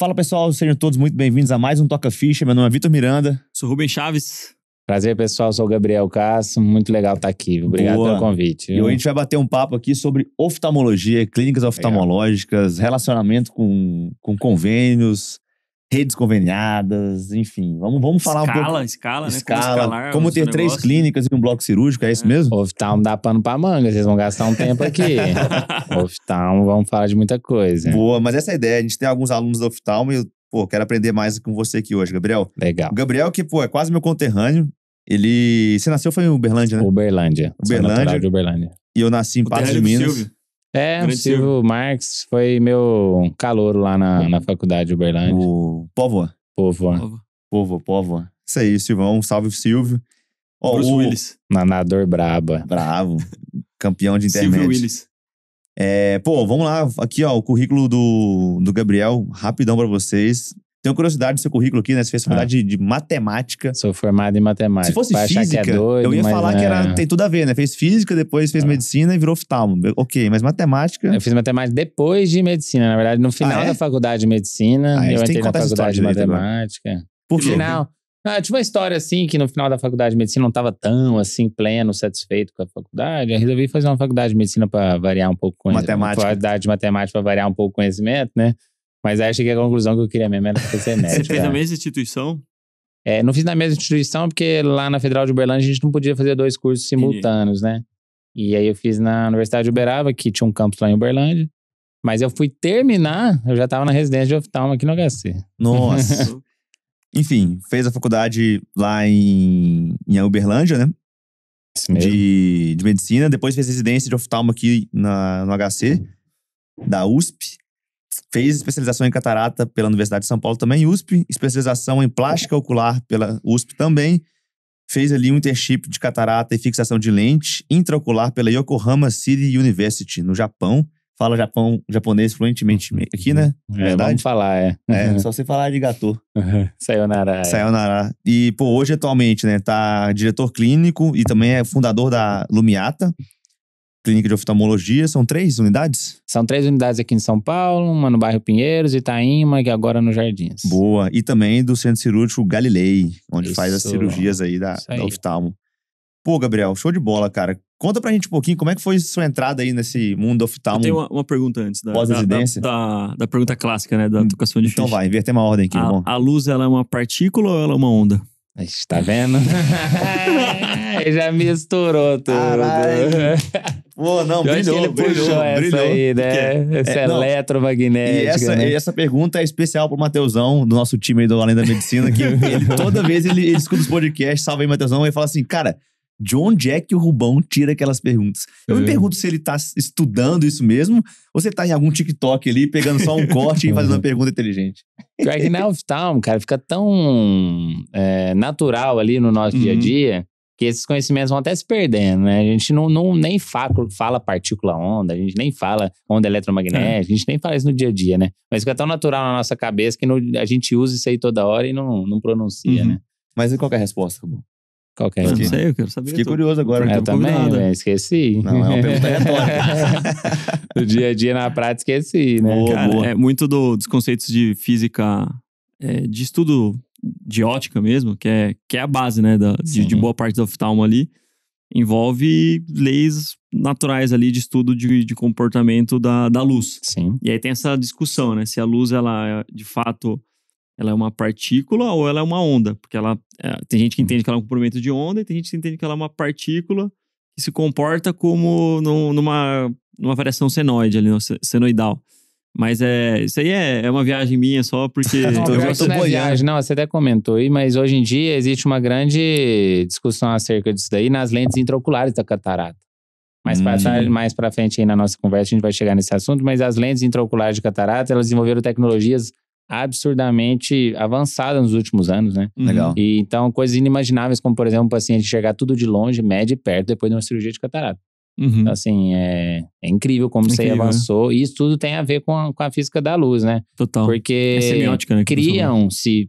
Fala pessoal, sejam todos muito bem-vindos a mais um Toca Ficha. Meu nome é Vitor Miranda. Sou Rubens Chaves. Prazer, pessoal. Sou o Gabriel Castro. Muito legal estar aqui. Obrigado pelo convite. E hoje a gente vai bater um papo aqui sobre oftalmologia, clínicas oftalmológicas, relacionamento com convênios, redes conveniadas, enfim. Vamos falar um pouco... Escala, né? Como ter 3 clínicas e um bloco cirúrgico, é isso mesmo? Oftalmo dá pano pra manga, vocês vão gastar um tempo aqui. Oftalmo, vamos falar de muita coisa. Boa, mas essa é a ideia. A gente tem alguns alunos da oftalmo e eu quero aprender mais com você aqui hoje, Gabriel. Legal. O Gabriel, que é quase meu conterrâneo, você nasceu foi em Uberlândia, né? Uberlândia. De Uberlândia. E eu nasci em Patos de Minas. Silvio. O Silvio Marques foi meu calouro lá na faculdade de Uberlândia. O Póvoa. Isso aí, Silvão. Salve, Silvio. Bruce Willis. Nadador brabo. Bravo. Campeão de internet. Silvio Willis. Vamos lá. Aqui, ó, o currículo do Gabriel. Rapidão pra vocês. Tenho curiosidade do seu currículo aqui, né? Você fez faculdade de matemática. Sou formado em matemática. Se fosse física, eu ia falar que tem tudo a ver, né? Fez física, depois fez medicina e virou oftalmo. Ok, mas matemática... Eu fiz matemática depois de medicina. Na verdade, no final da faculdade de medicina, eu entrei na faculdade de matemática. Por quê? Eu tive uma história assim, que no final da faculdade de medicina não estava tão assim, pleno, satisfeito com a faculdade. Eu resolvi fazer uma faculdade de medicina para variar um pouco o conhecimento. Uma faculdade de matemática para variar um pouco o conhecimento, né? Mas aí eu cheguei à conclusão que eu queria mesmo era ser médico. Você fez na mesma instituição? Não fiz na mesma instituição, porque lá na Federal de Uberlândia a gente não podia fazer 2 cursos simultâneos, né? E aí eu fiz na Universidade de Uberaba, que tinha um campus lá em Uberlândia. Mas eu fui terminar, eu já estava na residência de oftalmo aqui no HC. Nossa. Enfim, fez a faculdade lá em Uberlândia, né? Isso mesmo. De medicina. Depois fez residência de oftalmo aqui no HC, da USP. Fez especialização em catarata pela Universidade de São Paulo também, USP. Especialização em plástica ocular pela USP também. Fez ali um internship de catarata e fixação de lente intraocular pela Yokohama City University, no Japão. Fala japonês fluentemente aqui, né? Verdade? Vamos falar, Só você falar de gato. Sayonara. Sayonara. E, hoje atualmente, né, tá diretor clínico e também é fundador da Lumiata, clínica de oftalmologia. São 3 unidades? São 3 unidades aqui em São Paulo, uma no bairro Pinheiros, Itaíma, e agora no Jardins. Boa. E também do Centro Cirúrgico Galilei, onde faz as cirurgias aí da oftalmo. Gabriel, show de bola, cara. Conta pra gente um pouquinho como é que foi sua entrada aí nesse mundo do oftalmo. Eu tenho uma pergunta antes pós-residência. Da pergunta clássica, né? Da educação de ficha. Então vai, inverter uma ordem aqui, irmão. A luz, ela é uma partícula ou ela é uma onda? Tá vendo? Já misturou tudo. Não, brilhou essa aí, né? Essa eletromagnética. E essa pergunta é especial pro Mateusão, do nosso time aí do Além da Medicina, que toda vez ele escuta os podcasts, salve aí, Mateusão, e fala assim, cara, de onde é que o Rubão tira aquelas perguntas? Eu me pergunto se ele tá estudando isso mesmo, ou se ele tá em algum TikTok ali, pegando só um corte e fazendo uma pergunta inteligente. Pior que na oftalmo, cara, fica tão natural ali no nosso dia a dia, que esses conhecimentos vão até se perdendo, né? A gente nem fala partícula onda, a gente nem fala onda eletromagnética, a gente nem fala isso no dia a dia, né? Mas fica tão natural na nossa cabeça que a gente usa isso aí toda hora e não pronuncia, né? Mas e qual que é a resposta, Rubão? Qual que é? Não sei, eu quero saber. Fiquei curioso agora. Eu também, esqueci. Não, é uma pergunta retórica. No dia a dia, na prática, esqueci, né? Cara, é muito dos conceitos de física, de estudo de ótica mesmo, que é a base, né, de boa parte do oftalmo ali. Envolve leis naturais ali de estudo de comportamento da luz. Sim. E aí tem essa discussão, né? Se a luz, ela de fato... ela é uma partícula ou ela é uma onda? Porque tem gente que entende que ela é um comprimento de onda e tem gente que entende que ela é uma partícula que se comporta como numa variação senoide ali, senoidal. Mas isso aí é uma viagem minha só porque... Você até comentou aí, mas hoje em dia existe uma grande discussão acerca disso daí nas lentes intraoculares da catarata. Mais pra frente aí na nossa conversa a gente vai chegar nesse assunto, mas as lentes intraoculares de catarata, elas desenvolveram tecnologias absurdamente avançada nos últimos anos, né? Legal. E então, coisas inimagináveis, como por exemplo, um paciente enxergar tudo de longe, médio e perto, depois de uma cirurgia de catarata. Então, assim, é incrível como isso aí avançou. E isso tudo tem a ver com a física da luz, né? Total. Porque semiótica, né, criam-se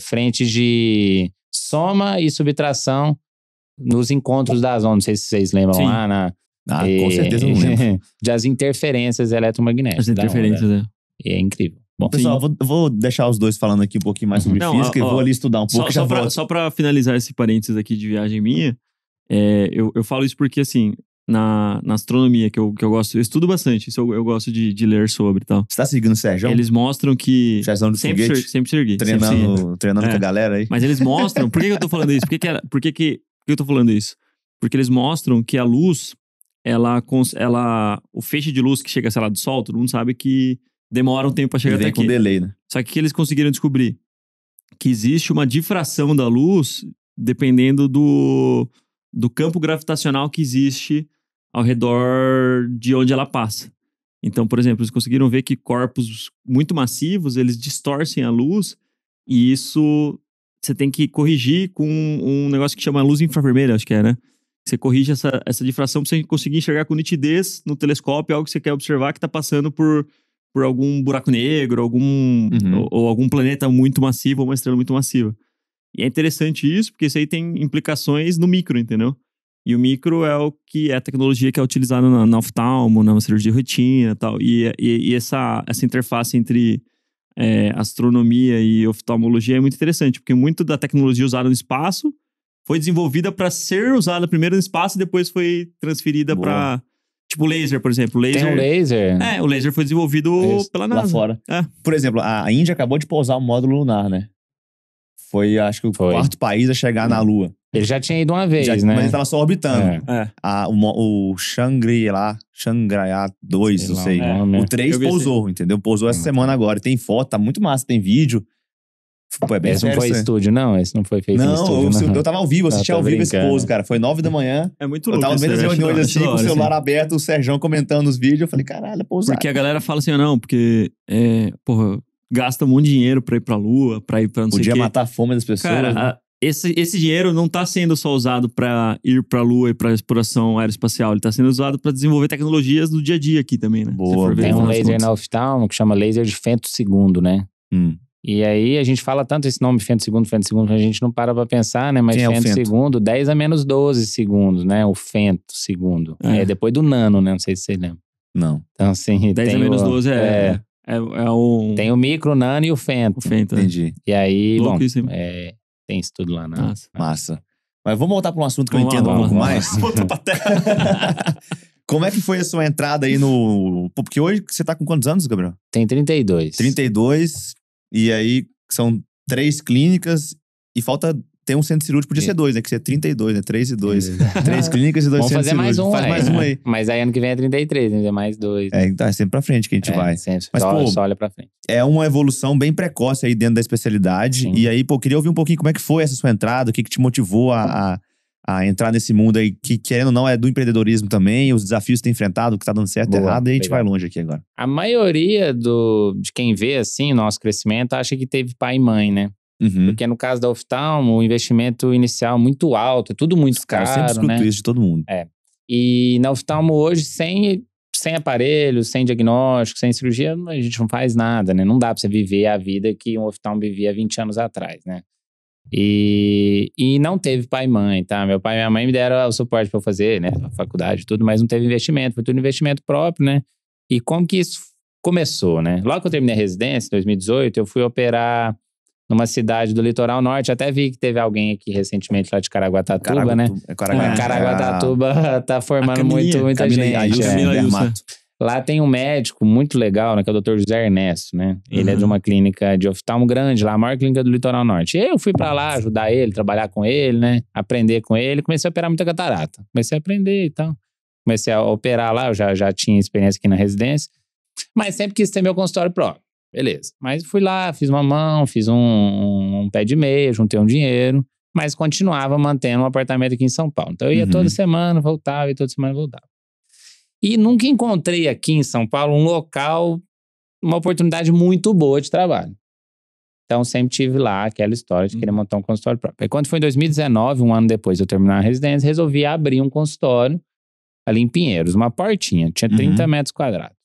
frentes de soma e subtração nos encontros das ondas. Não sei se vocês lembram lá com certeza não lembro. Das interferências eletromagnéticas. As interferências, E é incrível. Bom, Pessoal, vou deixar os dois falando aqui um pouquinho mais sobre física e vou ali estudar um pouco. Só pra finalizar esse parênteses aqui de viagem minha, eu falo isso porque, assim, na astronomia, que eu gosto, eu estudo bastante, isso eu gosto de ler sobre e tal. Você tá seguindo o Sérgio? Eles mostram que... Sérgio do foguete? Sempre segui. Treinando com a galera aí. Mas eles mostram... Por que eu tô falando isso? Por que eu tô falando isso? Porque eles mostram que a luz, o feixe de luz que chega, sei lá, do Sol, todo mundo sabe que demora um tempo pra chegar até aqui. Com delay, né? Só que eles conseguiram descobrir que existe uma difração da luz dependendo do campo gravitacional que existe ao redor de onde ela passa. Então, por exemplo, eles conseguiram ver que corpos muito massivos, eles distorcem a luz e isso você tem que corrigir com um negócio que chama luz infravermelha, acho que é, né? Você corrige essa difração pra você conseguir enxergar com nitidez no telescópio algo que você quer observar que tá passando por algum buraco negro, ou algum planeta muito massivo, ou uma estrela muito massiva. E é interessante isso, porque isso aí tem implicações no micro, entendeu? E o micro é a tecnologia que é utilizada na oftalmo, na cirurgia de retina e tal. E essa interface entre astronomia e oftalmologia é muito interessante, porque muito da tecnologia usada no espaço foi desenvolvida para ser usada primeiro no espaço e depois foi transferida para... Tipo laser, por exemplo. Tem um laser? O laser foi desenvolvido pela NASA. Lá fora. Por exemplo, a Índia acabou de pousar um módulo lunar, né? Foi, acho que, o quarto país a chegar na Lua. Ele já tinha ido uma vez, né? Mas ele tava só orbitando. O Shangri-La 2, não sei. O 3 pousou, entendeu? Pousou essa semana agora. Tem foto, tá muito massa, tem vídeo. Pô, Esse não foi estúdio, não? Esse não foi feito em estúdio, não? Eu tava ao vivo, assisti ao vivo esse pouso, cara. Foi 9 da manhã. É muito louco. Eu tava vendo as reuniões assim, com o celular aberto, o Sérgio comentando os vídeos. Eu falei, caralho, pousar. Porque a galera fala assim, não, porque, gasta um monte de dinheiro pra ir pra Lua, pra ir pra não sei o quê. Podia matar a fome das pessoas. Cara, né? esse dinheiro não tá sendo só usado pra ir pra Lua e pra exploração aeroespacial. Ele tá sendo usado pra desenvolver tecnologias do dia a dia aqui também, né? Boa, tem um laser na oftalmo que chama laser de femtosegundo, né? E aí a gente fala tanto esse nome femtosegundo, a gente não para pra pensar, né? Mas femtosegundo, 10 a menos 12 segundos, né? O femtosegundo. É depois do nano, né? Não sei se você lembra. Não. Então assim, 10 a menos 12 tem o micro, o nano e o femto. Entendi. E aí, louco bom, isso, tem isso tudo lá, né? Massa. Mas vamos voltar pra um assunto que eu entendo um pouco mais. Volta pra terra. Como é que foi a sua entrada aí no... Porque hoje você tá com quantos anos, Gabriel? Tem 32. 32. E aí são 3 clínicas e falta ter um centro cirúrgico, podia ser 2, né? Que ser 32, né? 3 e 2. 3 clínicas e 2 centros cirúrgicos. Mais um, Faz mais um aí. Mas aí ano que vem é 33, né? Mais 2. Então é sempre pra frente que a gente vai. Sempre. Mas, só olha pra frente. É uma evolução bem precoce aí dentro da especialidade. Sim. E aí, queria ouvir um pouquinho como é que foi essa sua entrada, o que te motivou a entrar nesse mundo aí, que querendo ou não é do empreendedorismo também, os desafios que tem enfrentado, o que tá dando certo e errado, e a gente vai longe aqui agora. A maioria de quem vê, assim, nosso crescimento, acha que teve pai e mãe, né? Porque no caso da oftalmo, o investimento inicial é muito alto, é tudo muito caro, eu sempre escuto isso de todo mundo. E na oftalmo hoje, sem aparelho, sem diagnóstico, sem cirurgia, a gente não faz nada, né? Não dá pra você viver a vida que um oftalmo vivia 20 anos atrás, né? E não teve pai e mãe, tá? Meu pai e minha mãe me deram o suporte pra eu fazer, né? A faculdade e tudo, mas não teve investimento, foi tudo investimento próprio, né? E como que isso começou, né? Logo que eu terminei a residência, em 2018, eu fui operar numa cidade do litoral norte. Até vi que teve alguém aqui recentemente lá de Caraguatatuba, né? Caraguatatuba tá formando muita gente. Lá tem um médico muito legal, né? Que é o Dr. José Ernesto, né? Ele é de uma clínica de oftalmo grande lá, a maior clínica do litoral norte. E eu fui pra lá ajudar ele, trabalhar com ele, né? Aprender com ele. Comecei a operar muita catarata. Comecei a aprender e tal. Comecei a operar lá, eu já tinha experiência aqui na residência. Mas sempre quis ter meu consultório próprio. Beleza. Mas fui lá, fiz uma mão, fiz um pé de meia, juntei um dinheiro, mas continuava mantendo um apartamento aqui em São Paulo. Então eu ia toda semana, voltava, e toda semana voltava. E nunca encontrei aqui em São Paulo um local, uma oportunidade muito boa de trabalho. Então sempre tive lá aquela história de querer montar um consultório próprio. Aí quando foi em 2019, um ano depois de eu terminar a residência, resolvi abrir um consultório ali em Pinheiros, uma portinha, tinha 30 metros quadrados.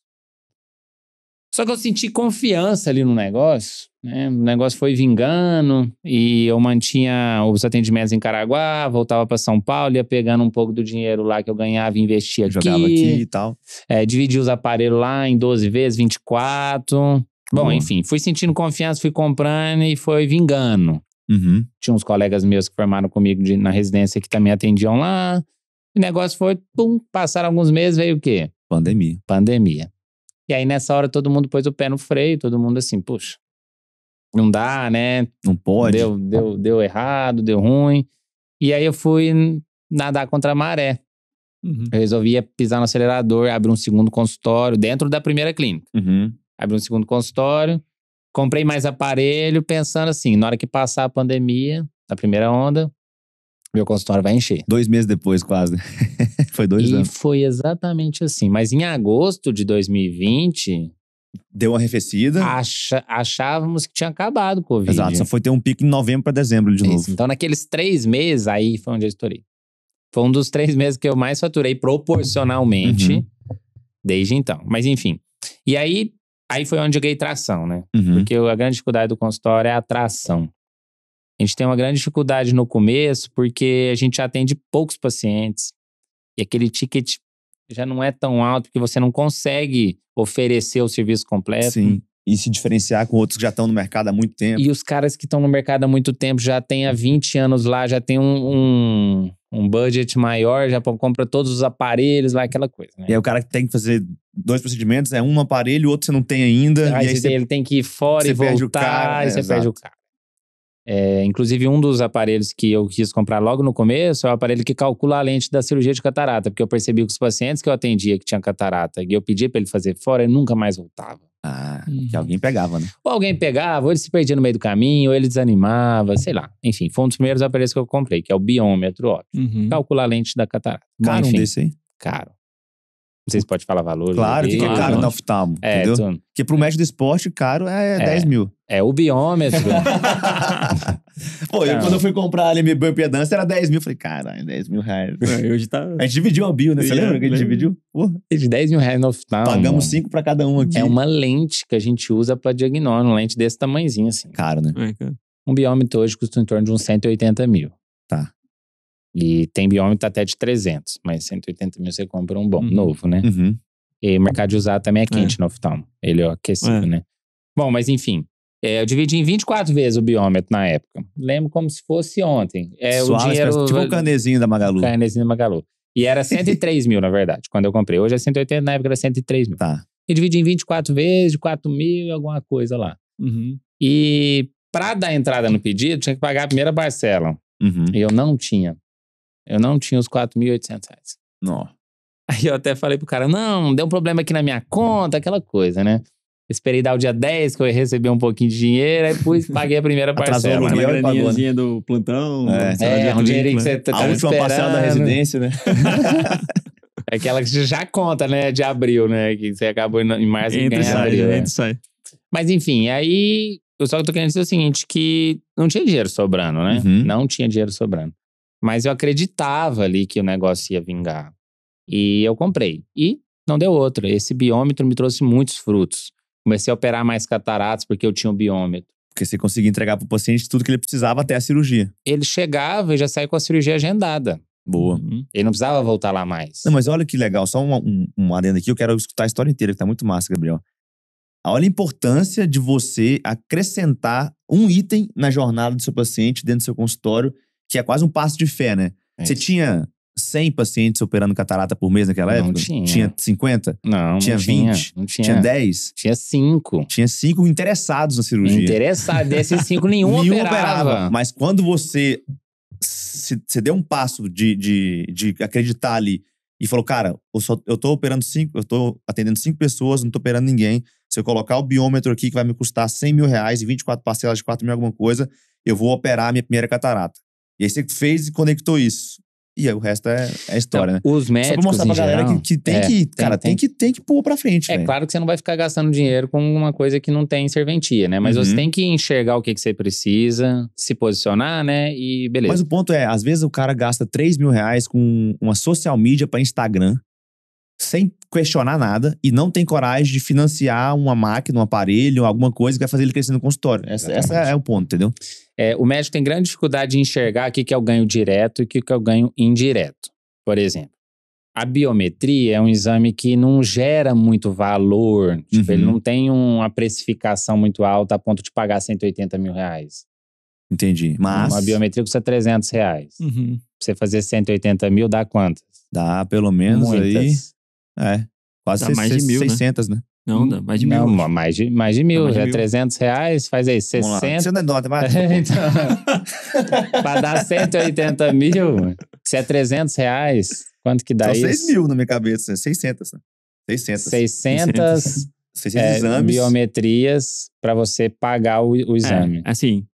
Só que eu senti confiança ali no negócio, né? O negócio foi vingando e eu mantinha os atendimentos em Caraguá, voltava para São Paulo, ia pegando um pouco do dinheiro lá que eu ganhava e investia aqui. Jogava aqui e tal. Dividia os aparelhos lá em 12 vezes, 24. Bom, Boa. enfim, fui sentindo confiança, fui comprando e foi vingando. Uhum. Tinha uns colegas meus que formaram comigo na residência que também atendiam lá. O negócio foi, pum, passaram alguns meses, veio o quê? Pandemia. Pandemia. E aí, nessa hora, todo mundo pôs o pé no freio, todo mundo assim, puxa, não dá, né? Não pode. Deu errado, deu ruim. E aí eu fui nadar contra a maré. Uhum. Eu resolvi pisar no acelerador, abrir um segundo consultório dentro da primeira clínica. Uhum. Abri um segundo consultório, comprei mais aparelho, pensando assim, na hora que passar a pandemia, a primeira onda, meu consultório vai encher. 2 meses depois, quase. Foi 2 E anos. foi exatamente assim. Mas em agosto de 2020, Deu uma arrefecida. achávamos que tinha acabado o Covid. Exato, só foi ter um pico em novembro pra dezembro de novo. Isso. Então, naqueles 3 meses, aí foi onde eu estourei. Foi um dos 3 meses que eu mais faturei proporcionalmente Uhum. desde então. Mas enfim. E aí foi onde eu ganhei tração, né? Uhum. Porque a grande dificuldade do consultório é a atração. A gente tem uma grande dificuldade no começo porque a gente atende poucos pacientes. E aquele ticket já não é tão alto porque você não consegue oferecer o serviço completo. Sim. E se diferenciar com outros que já estão no mercado há muito tempo. E os caras que estão no mercado há muito tempo já têm há 20 anos lá, já tem um budget maior, já compra todos os aparelhos lá, aquela coisa, né? E aí o cara que tem que fazer 2 procedimentos, é um no aparelho, o outro você não tem ainda. Aí e aí ele tem que ir fora você e perde o voltar, cara, e você exato. perde o cara. Inclusive, um dos aparelhos que eu quis comprar logo no começo é o aparelho que calcula a lente da cirurgia de catarata, porque eu percebi que os pacientes que eu atendia que tinham catarata e eu pedi pra ele fazer fora, ele nunca mais voltava. Que alguém pegava, né? Ou alguém pegava, ou ele se perdia no meio do caminho, ou ele desanimava, sei lá. Enfim, foi um dos primeiros aparelhos que eu comprei, que é o biômetro óptico. Uhum. Calcular a lente da catarata. Bom, Caro um enfim, desse aí. caro. Não sei se pode falar valor. Claro, o que é Claro. caro no oftalmo, entendeu? tudo. Porque pro médico do esporte, caro é 10 mil. O biômetro. Pô, Não. quando eu fui comprar ali minha bioimpedância, era 10 mil. Eu falei, caralho, 10 mil reais. Hoje tá. A gente dividiu a bio, né? Você lembra que a gente Lembro. dividiu? Porra, De 10 mil reais no oftalmo. pagamos 5 pra cada um aqui. É uma lente que a gente usa pra diagnóstico, uma lente desse tamanhozinho assim. Caro, né? Cara. Um biômetro hoje custa em torno de uns 180 mil. Tá. E tem biômetro até de 300, mas 180 mil você compra um bom, Uhum. novo, né? Uhum. E o mercado de usado também é quente no oftalmo. Ele é aquecido, É. né? Bom, mas enfim. Eu dividi em 24 vezes o biômetro na época. Lembro como se fosse ontem. O Suave, dinheiro... tipo um canezinho da Magalu. Carnezinho da Magalu. E era 103 mil, na verdade, quando eu comprei. Hoje é 180, na época era 103 mil. Tá. E dividi em 24 vezes, de 4 mil e alguma coisa lá. Uhum. E pra dar entrada no pedido, tinha que pagar a primeira parcela. Uhum. E eu não tinha. Eu não tinha os 4.800 reais. Não. Aí eu até falei pro cara, não, deu um problema aqui na minha conta, aquela coisa, né? Esperei dar o dia 10, que eu ia receber um pouquinho de dinheiro, aí paguei a primeira Atrasou parcela. o Aquela aluguel e pagou, né? graninhazinha do plantão. É. sei lá, de outro Um dinheirinho que vínculo, você né? tá A última parcela da esperando. residência, né? Aquela que já conta, né, de abril, né? Que você acabou em março e Entra e ganha em sai, abril. né? É. Entra e sai. Mas enfim, aí eu só tô querendo dizer o seguinte, que não tinha dinheiro sobrando, né? Uhum. Não tinha dinheiro sobrando. Mas eu acreditava ali que o negócio ia vingar. E eu comprei. E não deu outra. Esse biômetro me trouxe muitos frutos. Comecei a operar mais cataratas porque eu tinha o biômetro. Porque você conseguia entregar pro paciente tudo que ele precisava até a cirurgia. Ele chegava e já saía com a cirurgia agendada. Boa. Uhum. Ele não precisava voltar lá mais. Não, mas olha que legal. Só um adendo aqui. Eu quero escutar a história inteira, que tá muito massa, Gabriel. Olha a importância de você acrescentar um item na jornada do seu paciente dentro do seu consultório, que é quase um passo de fé, né? Você tinha 100 pacientes operando catarata por mês naquela Não época? tinha. Tinha 50? Não, Tinha não tinha. 20? Não tinha. Tinha 10? Tinha 5. Tinha 5 interessados na cirurgia. Interessado. Desses 5, nenhum operava. Mas quando você deu um passo de acreditar ali e falou, cara, eu tô operando 5, eu tô atendendo 5 pessoas, não tô operando ninguém. Se eu colocar o biômetro aqui, que vai me custar 100 mil reais e 24 parcelas de 4 mil alguma coisa, eu vou operar a minha primeira catarata. E aí você fez e conectou isso. E aí o resto é história, né? Os Só médicos, pra mostrar pra em galera geral, que tem que, cara, tem que pôr pra frente, É velho. claro que você não vai ficar gastando dinheiro com uma coisa que não tem serventia, né? Mas Uhum. você tem que enxergar o que você precisa, se posicionar, né? E beleza. Mas o ponto é, às vezes o cara gasta 3 mil reais com uma social media pra Instagram, sem questionar nada, e não tem coragem de financiar uma máquina, um aparelho, alguma coisa que vai fazer ele crescer no consultório. Essa é o ponto, entendeu? O médico tem grande dificuldade de enxergar o que é o ganho direto e o que é o ganho indireto. Por exemplo, A biometria é um exame que não gera muito valor. Tipo, ele não tem uma precificação muito alta a ponto de pagar 180 mil reais. Entendi. Mas Uma biometria custa 300 reais. Uhum. Pra você fazer 180 mil, dá quantas? dá pelo menos Muitas. aí. Quase Dá mais de 1.000, né? 600, né? Não, dá mais de 1.000. Não, acho. mais de mil. mais de É 1.000. 300 reais, faz aí, Vamos lá. 60. Você não é nota, mas... Então, pra dar 180 mil, se é 300 reais, quanto que dá São isso? 6 mil na minha cabeça. 600, né? 600. 600 exames. biometrias pra você pagar o exame. Assim.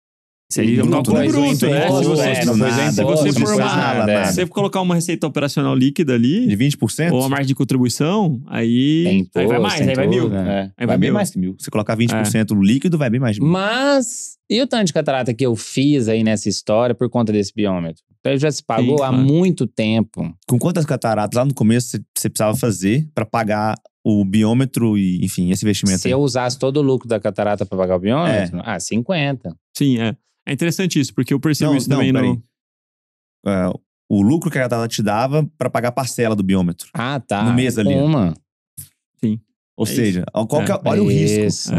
Isso aí é um Bruto, cálculo né? bruto, né? Imposto, Se você- não foi nada. se você imposto, for não foi uma- nada. Se você colocar uma receita operacional líquida De ali, 20%? ou a margem de contribuição, aí, Tem imposto, aí vai mais, tem aí vai 1.000. tudo, né? Aí vai vai bem 1.000. mais que 1.000. Se colocar 20% líquido, vai bem mais de 1.000. Mas, e o tanto de catarata que eu fiz aí nessa história por conta desse biômetro? Então, já se pagou Sim, há claro. muito tempo. Com quantas cataratas lá no começo você precisava fazer pra pagar o biômetro e, enfim, esse investimento Se aí? eu usasse todo o lucro da catarata pra pagar o biômetro, 50. Sim, é. É interessante isso, porque eu percebo Não, isso também peraí. no... O lucro que a catarata te dava pra pagar a parcela do biômetro. Ah, tá. No mês ali. Uma. Ou É seja, qual que é- É. olha o risco. Isso.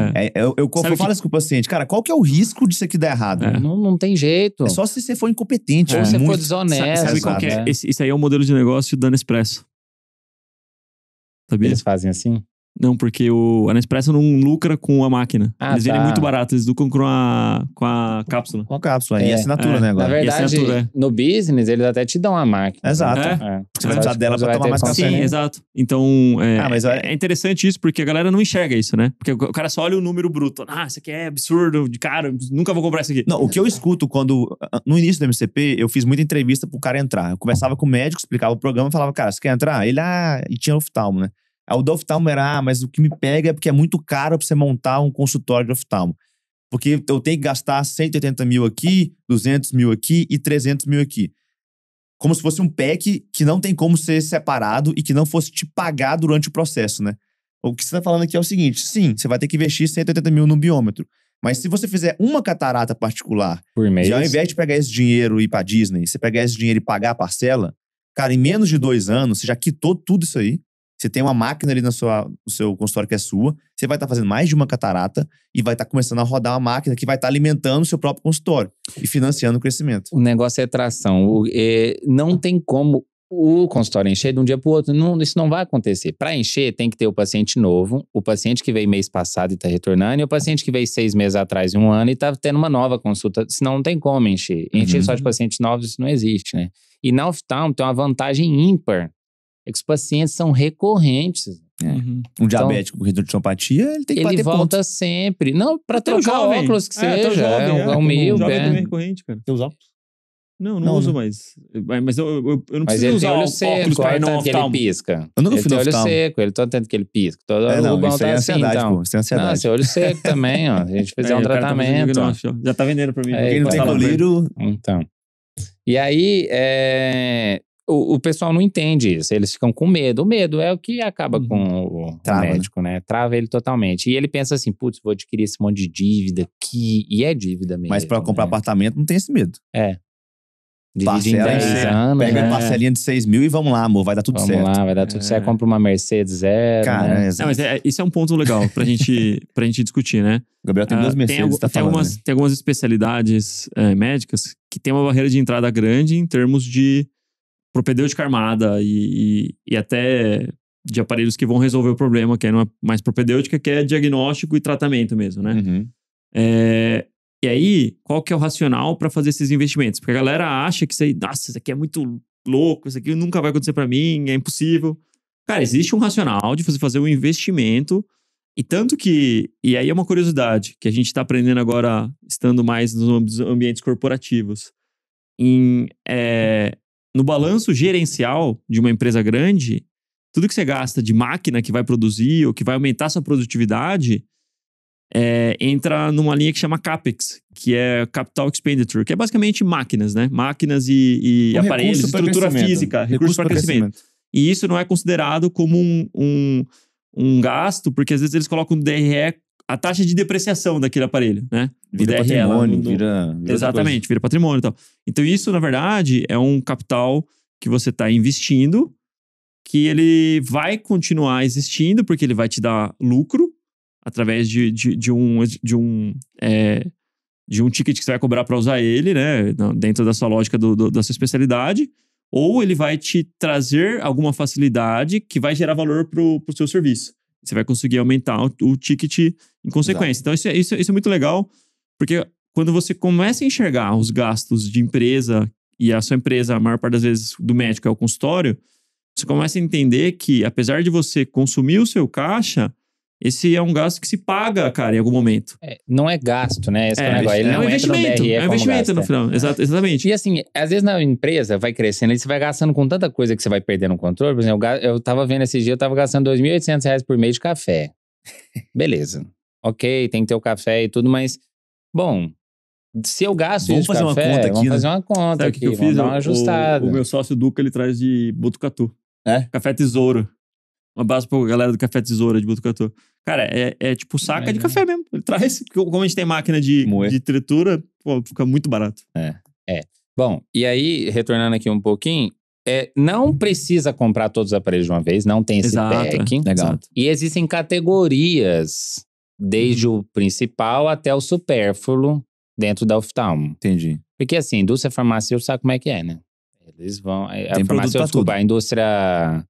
Eu Sabe falo isso com o paciente. Cara, qual que é o risco disso aqui dar errado? É. Não tem jeito. É só se você for incompetente. Ou você for muito. desonesto. Sabe qual que é? né? Isso aí é o modelo de negócio da Nespresso. Sabia? Eles fazem assim? Não, porque a Nespresso não lucra com a máquina. Ah, Eles vendem tá. muito barato, eles lucram com a cápsula. Com a cápsula. E É, assinatura, é. né, Na agora? verdade, assinatura, no business, eles até te dão a máquina. Exato. É? Você vai precisar dela Você pra vai tomar ter mais que café. Sim, né? exato. Então, mas é interessante isso, porque a galera não enxerga isso, né? Porque o cara só olha o número bruto. Ah, isso aqui é absurdo, de cara, nunca vou comprar isso aqui. Não, o que eu escuto quando... No início do MCP, eu fiz muita entrevista pro cara entrar. Eu conversava com o médico, explicava o programa e falava, cara, você quer entrar? Ele, e tinha oftalmo, né? Aí o do oftalmo era, mas o que me pega é porque é muito caro pra você montar um consultório de oftalmo. Porque eu tenho que gastar 180 mil aqui, 200 mil aqui e 300 mil aqui. Como se fosse um PEC que não tem como ser separado e que não fosse te pagar durante o processo, né? O que você tá falando aqui é o seguinte, sim, você vai ter que investir 180 mil no biômetro. Mas se você fizer uma catarata particular, Por mês. e ao invés de pegar esse dinheiro e ir pra Disney, você pegar esse dinheiro e pagar a parcela, cara, em menos de 2 anos, você já quitou tudo isso aí. Você tem uma máquina ali no seu consultório que é sua, você vai estar fazendo mais de uma catarata e vai estar começando a rodar uma máquina que vai estar alimentando o seu próprio consultório e financiando o crescimento. O negócio é tração. Não tem como o consultório encher de um dia para o outro. Isso não vai acontecer. Para encher, tem que ter o paciente novo, o paciente que veio mês passado e está retornando, e o paciente que veio 6 meses atrás, 1 ano, e está tendo uma nova consulta. Senão não tem como encher. Encher só de pacientes novos, isso não existe, né? E na oftalmo tem uma vantagem ímpar. É que os pacientes são recorrentes. Uhum. Um diabético com retinopatía, ele tem que Ele bater volta ponto. sempre. Não, para Até o trocar jovem. óculos que até o seja. jovem, É um míope. jovem também é é. recorrente, cara. Você usa óculos? Não Não, uso né? mais. Mas eu não Mas preciso ele usar tem olho óculos seco, pra olha ir no tanto que ele oftalmo. pisca. Eu nunca Ele fui tem no olho oftalmo. seco, ele tá tanto que ele pisca. Todo Não, Rubão isso tá aí é assim, ansiedade, então. pô. Isso é ansiedade. Nossa, olho seco também, ó. Se a gente fizer um O cara tá fazendo tratamento. diagnóstico, ó. Já tá vendendo pra mim. É, Quem não tem tá lá. colírio... Então. E aí, o pessoal não entende isso. Eles ficam com medo. O medo é o que acaba com o Trava, médico, né? Trava ele totalmente. E ele pensa assim, putz, vou adquirir esse monte de dívida aqui. E é dívida mesmo. Mas pra comprar né? apartamento não tem esse medo. Divide em Parcela 10 em anos, Pega né? a parcelinha de 6 mil e vamos lá, amor. Vai dar tudo Vamos certo. lá, vai dar tudo certo. Compra uma Mercedes zero, Cara, né? Mas isso é um ponto legal pra gente discutir, né? O Gabriel tem 2 Mercedes, tá falando. Né? Tem algumas especialidades médicas que tem uma barreira de entrada grande em termos de propedêutica armada e até de aparelhos que vão resolver o problema, que é uma mais propedêutica, que é diagnóstico e tratamento mesmo, né? Uhum. E aí, qual que é o racional para fazer esses investimentos? Porque a galera acha que isso aqui é muito louco, isso aqui nunca vai acontecer para mim, é impossível. Cara, existe um racional de você fazer um investimento, e tanto que... E aí é uma curiosidade, que a gente tá aprendendo agora, estando mais nos ambientes corporativos. No balanço gerencial de uma empresa grande, tudo que você gasta de máquina que vai produzir ou que vai aumentar sua produtividade... entra numa linha que chama CAPEX, que é Capital Expenditure, que é basicamente máquinas, né? Máquinas e aparelhos, recurso pra estrutura crescimento. física, recurso para crescimento. E isso não é considerado como um gasto, porque às vezes eles colocam no DRE a taxa de depreciação daquele aparelho, né? Vira O DRE patrimônio, lá vira exatamente, vira patrimônio e tal. Então isso, na verdade, é um capital que você está investindo, que ele vai continuar existindo, porque ele vai te dar lucro através de um ticket que você vai cobrar para usar ele, né? Dentro da sua lógica da sua especialidade. Ou ele vai te trazer alguma facilidade que vai gerar valor pro seu serviço. Você vai conseguir aumentar o ticket em consequência. Exato. Então, isso é muito legal, porque quando você começa a enxergar os gastos de empresa, e a sua empresa, a maior parte das vezes do médico é o consultório, você começa a entender que, apesar de você consumir o seu caixa, esse é um gasto que se paga, cara, em algum momento. Não é gasto, né? Esse negócio. Ele não um investimento. DRE é um investimento no final. Exatamente. E assim, às vezes na empresa vai crescendo e você vai gastando com tanta coisa que você vai perdendo o controle. Por exemplo, eu tava vendo esse dia, eu tava gastando R$2.800 por mês de café. Beleza. Ok, tem que ter o café e tudo, mas... Bom, se eu gasto vamos isso fazer de café, uma conta aqui, vamos fazer uma conta aqui, vamos dar uma ajustada. O meu sócio Duca, ele traz de Botucatu. É? Café Tesouro. Um abraço pra galera do Café Tesoura de Botucatu. Cara, é tipo saca de café mesmo. Ele traz, como a gente tem máquina de tritura, pô, fica muito barato. Bom, e aí, retornando aqui um pouquinho, não precisa comprar todos os aparelhos de uma vez, não tem esse pack. Legal. E existem categorias, desde o principal até o supérfluo, dentro da oftalmo. Entendi. Porque assim, indústria farmacêutica sabe como é que é, né? Eles vão... Tem farmacêutica, a indústria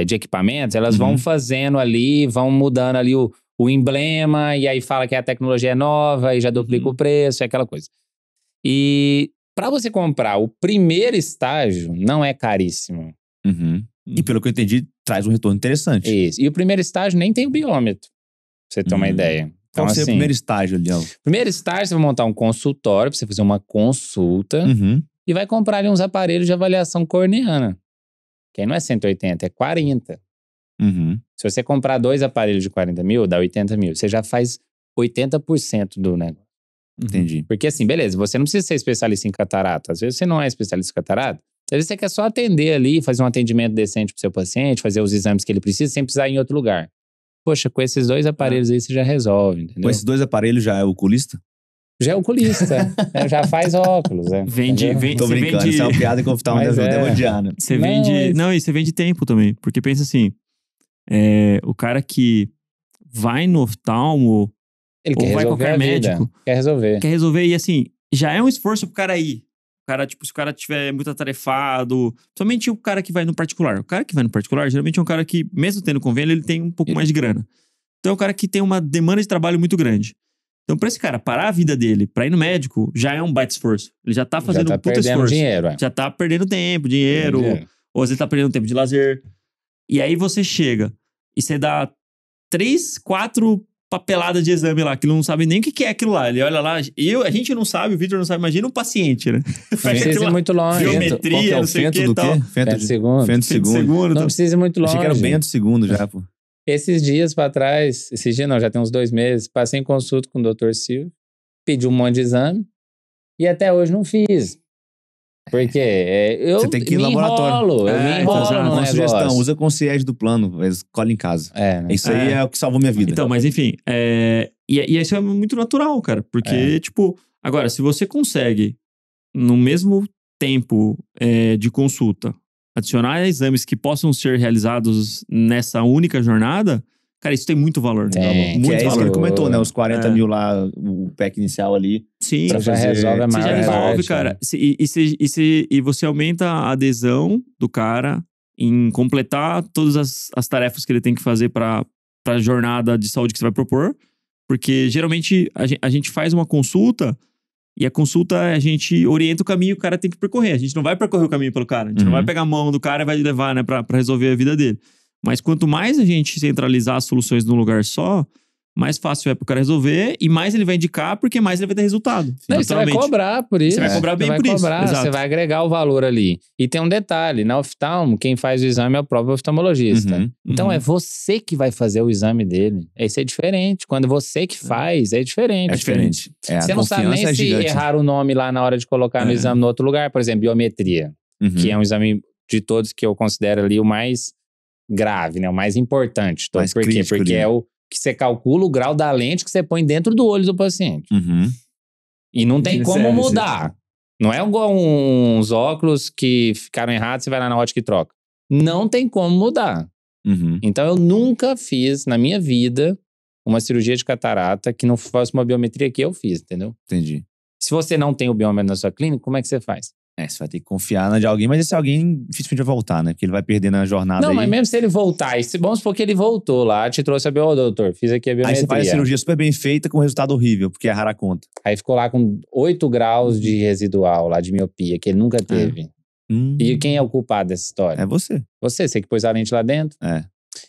de equipamentos, elas vão fazendo ali, vão mudando ali o emblema, e aí fala que a tecnologia é nova, e já duplica o preço, é aquela coisa. E para você comprar o primeiro estágio, não é caríssimo. E pelo que eu entendi, traz um retorno interessante. Isso. E o primeiro estágio nem tem o biômetro, pra você ter uma ideia. Então, qual seria o primeiro estágio, Leão? Primeiro estágio, você vai montar um consultório, pra você fazer uma consulta, e vai comprar ali uns aparelhos de avaliação corneana. Que aí não é 180, é 40. Se você comprar 2 aparelhos de 40 mil, dá 80 mil. Você já faz 80% do negócio. Entendi. Porque assim, beleza, você não precisa ser especialista em catarata. Às vezes você não é especialista em catarata. Às vezes você quer só atender ali, fazer um atendimento decente pro seu paciente, fazer os exames que ele precisa, sem precisar ir em outro lugar. Poxa, com esses 2 aparelhos aí você já resolve, entendeu? Com esses 2 aparelhos já é oculista? Já é oculista, né? Já faz óculos. Tô brincando, isso é uma piada que eu oftalmo deve odiar, né? Você vende... Não, e você vende tempo também. Porque pensa assim, o cara que vai no oftalmo, ele ou vai qualquer médico... Quer resolver. E assim, já é um esforço pro cara ir. O cara, tipo, se o cara tiver muito atarefado... Somente o cara que vai no particular. O cara que vai no particular, geralmente é um cara que, mesmo tendo convênio, ele tem um pouco mais de grana. Então é um cara que tem uma demanda de trabalho muito grande. Então, pra esse cara parar a vida dele pra ir no médico, já é um baita esforço. Ele já tá fazendo um puta esforço. Dinheiro, já tá perdendo tempo, dinheiro. Ou às vezes tá perdendo tempo de lazer. E aí você chega e você dá 3, 4 papeladas de exame lá, que ele não sabe nem o que é aquilo lá. Ele olha lá, a gente não sabe, o Victor não sabe, imagina o paciente, né? Não precisa ir muito longe. Geometria, não sei o que e tal. Fento segundo. Não precisa ir muito longe. Achei que era o Bento segundo já, pô. Esses dias pra trás, já tem uns 2 meses, passei em consulta com o Dr. Silvio, pedi um monte de exame e até hoje não fiz. Porque eu você tem que ir no laboratório. Eu me enrolo no negócio. Sugestão, usa concierge do plano, escolhe em casa. Né? Isso aí é o que salvou minha vida. Então, mas enfim, e isso é muito natural, cara, porque, tipo, agora, se você consegue, no mesmo tempo de consulta, adicionar exames que possam ser realizados nessa única jornada, cara, isso tem muito valor. Muito valor. Isso que ele comentou, né? Os 40 mil lá, o pack inicial ali. Sim. Você já resolve a maior parte. Você já resolve, cara. E você aumenta a adesão do cara em completar todas as tarefas que ele tem que fazer para a jornada de saúde que você vai propor. Porque, geralmente, a gente faz uma consulta... E a consulta, a gente orienta o caminho que o cara tem que percorrer. A gente não vai percorrer o caminho pelo cara. A gente não vai pegar a mão do cara e vai levar, né, pra resolver a vida dele. Mas quanto mais a gente centralizar as soluções num lugar só, mais fácil é pro cara resolver e mais ele vai indicar, porque mais ele vai ter resultado. Você vai cobrar por isso. Você vai cobrar bem por isso. Você vai agregar o valor ali. E tem um detalhe, na oftalmo, quem faz o exame é o próprio oftalmologista. Então é você que vai fazer o exame dele. Isso é diferente. Quando você que faz, é diferente. É diferente. Você não sabe nem se errar o nome lá na hora de colocar no exame no outro lugar. Por exemplo, biometria, que é um exame de todos que eu considero ali o mais grave, né? O mais importante. Mais por quê? Porque é o que você calcula o grau da lente que você põe dentro do olho do paciente. E não tem como mudar. Não é igual uns óculos que ficaram errados, você vai lá na ótica e troca. não tem como mudar. Uhum. Então, eu nunca fiz, na minha vida, uma cirurgia de catarata que não fosse uma biometria que eu fiz, entendeu? Entendi. Se você não tem o biômetro na sua clínica, como é que você faz? Você vai ter que confiar na de alguém, mas esse alguém dificilmente vai voltar, né? Porque ele vai perder na jornada Não, aí. mas mesmo se ele voltar, vamos supor que ele voltou lá, te trouxe a doutor, fiz aqui a Aí biometria. você faz a cirurgia super bem feita com resultado horrível, porque é rara conta. Aí ficou lá com 8 graus de residual lá, de miopia, que ele nunca teve. E quem é o culpado dessa história? É você. Você que pôs a lente lá dentro. É.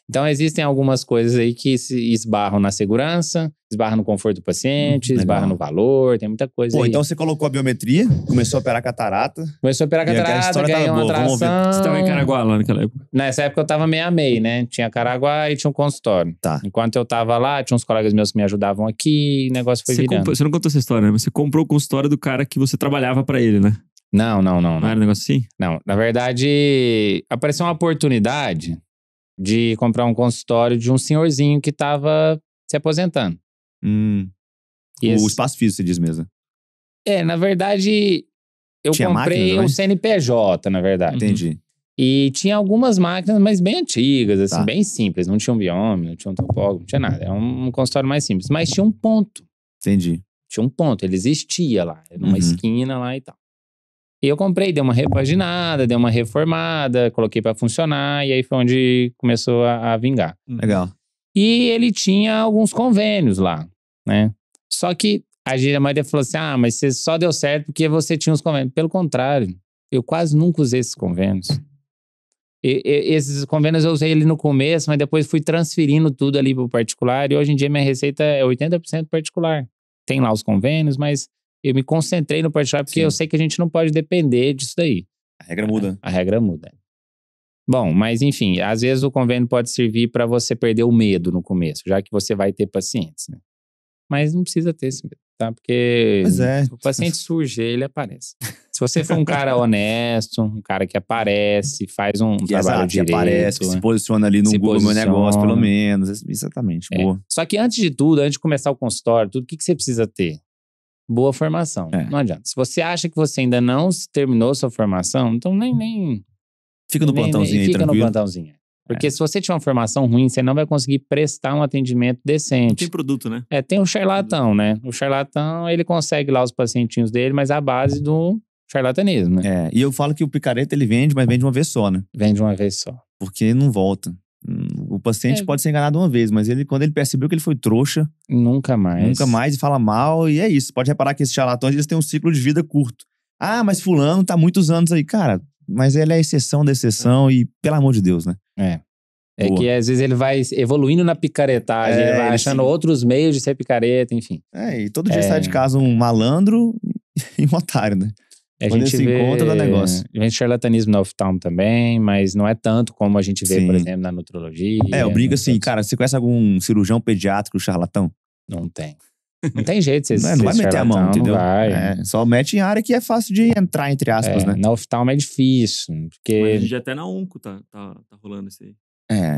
Então, existem algumas coisas aí que se esbarram na segurança, esbarram no conforto do paciente, esbarram no valor, tem muita coisa aí. Então você colocou a biometria, começou a operar catarata. Começou a operar E aquela catarata, história ganhei tava uma boa, vamos ver. atração. Você tava em Caraguá lá naquela época? Nessa época eu tava meio a meio, né? Tinha Caraguá e tinha um consultório. Tá. Enquanto eu tava lá, tinha uns colegas meus que me ajudavam aqui, o negócio foi virando. Você não contou essa história, né? Mas você comprou o consultório do cara que você trabalhava pra ele, né? Não. Não era um negócio assim? Não, na verdade, apareceu uma oportunidade de comprar um consultório de um senhorzinho que tava se aposentando. E O espaço físico, você diz mesmo. Na verdade, eu Tinha comprei máquina um também? CNPJ, na verdade. Entendi. E tinha algumas máquinas, mas bem antigas, assim, Tá. bem simples. Não tinha um biômetro, não tinha um topógrafo, não tinha nada. Era um consultório mais simples. Mas tinha um ponto. Entendi. Tinha um ponto, ele existia lá, numa Uhum. esquina lá e tal. E eu comprei, dei uma repaginada, dei uma reformada, coloquei pra funcionar, e aí foi onde começou a vingar. Legal. E ele tinha alguns convênios lá, né? Só que a maioria falou assim, mas você só deu certo porque você tinha os convênios. Pelo contrário, eu quase nunca usei esses convênios. Esses convênios eu usei ele no começo, mas depois fui transferindo tudo ali pro particular, e hoje em dia minha receita é 80% particular. Tem lá os convênios, mas eu me concentrei no particular porque Sim. eu sei que a gente não pode depender disso daí. A regra muda. A regra muda. Bom, mas enfim, às vezes o convênio pode servir para você perder o medo no começo, já que você vai ter pacientes, né? Mas não precisa ter esse medo, tá? Porque Pois é. o paciente surge, ele aparece. Se você for um cara honesto, um cara que aparece, faz um trabalho Que direito, aparece, que se posiciona ali no se Google Meu posiciona. Negócio, pelo menos. Exatamente. É. Boa. Só que antes de tudo, antes de começar o consultório, tudo, o que você precisa ter? Boa formação. É. Não adianta. Se você acha que você ainda não terminou sua formação, então nem Fica no plantãozinho aí, fica no tranquilo. plantãozinho. Porque se você tiver uma formação ruim, você não vai conseguir prestar um atendimento Não decente. tem produto, né? Tem o charlatão, né? O charlatão, ele consegue lá os pacientinhos dele, mas à base do charlatanismo, né? E eu falo que o picareta ele vende, mas vende uma vez só, né? Vende uma vez só. Porque não volta. O paciente pode ser enganado uma vez, mas quando ele percebeu que ele foi trouxa, Nunca mais. nunca mais, e fala mal, e é isso. Pode reparar que esses charlatões, eles têm um ciclo de vida curto. Mas fulano tá muitos anos aí. Cara, mas ele é a exceção da exceção e, pelo amor de Deus, né? É Boa. que às vezes ele vai evoluindo na picaretagem, ele vai achando outros meios de ser picareta, enfim. E todo dia sai de casa um malandro e um otário, né? Quando gente se encontra, dá negócio. A gente charlatanismo na oftalmo também, mas não é tanto como a gente vê, Sim. por exemplo, na nutrologia. Eu brinco assim, no- cara, você conhece algum cirurgião pediátrico charlatão? Não tem. Não tem jeito de ser Não vai meter a mão, charlatão, entendeu? Não vai. Só mete em área que é fácil de entrar, entre aspas, né? Na oftalmo é difícil, Mas a porque gente até na Onco tá rolando isso aí.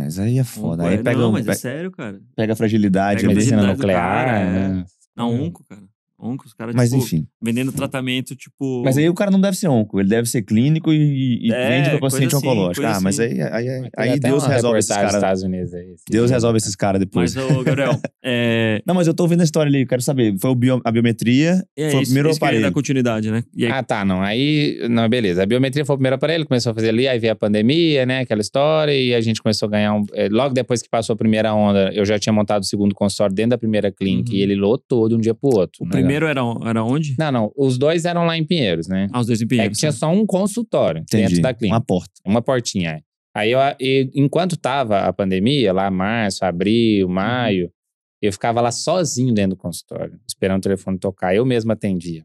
Isso aí é foda. Onco Aí pega, não, mas é sério, cara. pega a fragilidade. Pega a ali. medicina fragilidade do nuclear, cara, né? Na Onco, cara. Onco, os caras, Mas tipo, enfim. vendendo tratamento, tipo... Mas aí o cara não deve ser onco, ele deve ser clínico e vende pra paciente coisa assim, oncológico. coisa Mas assim. aí Deus resolve esses caras. Estados Unidos aí. Deus resolve esses caras depois. Mas, ô, Gabriel, Não, mas eu tô ouvindo a história ali, eu quero saber. Foi a biometria, foi o primeiro isso que eu ia aparelho. dar continuidade, né? E aí, Não. Não, beleza. A biometria foi o primeiro aparelho, começou a fazer ali, aí veio a pandemia, né? Aquela história, e a gente começou a ganhar logo depois que passou a primeira onda, eu já tinha montado o segundo consultório dentro da primeira clínica, e ele lotou de um dia pro outro. o né? primeiro era onde? Não. Os dois eram lá em Pinheiros, né? Os dois em É Pinheiros. que tinha só um consultório dentro da clínica. Uma porta. Uma portinha. Aí, enquanto tava a pandemia, lá março, abril, maio, eu ficava lá sozinho dentro do consultório, esperando o telefone tocar. Eu mesmo atendia.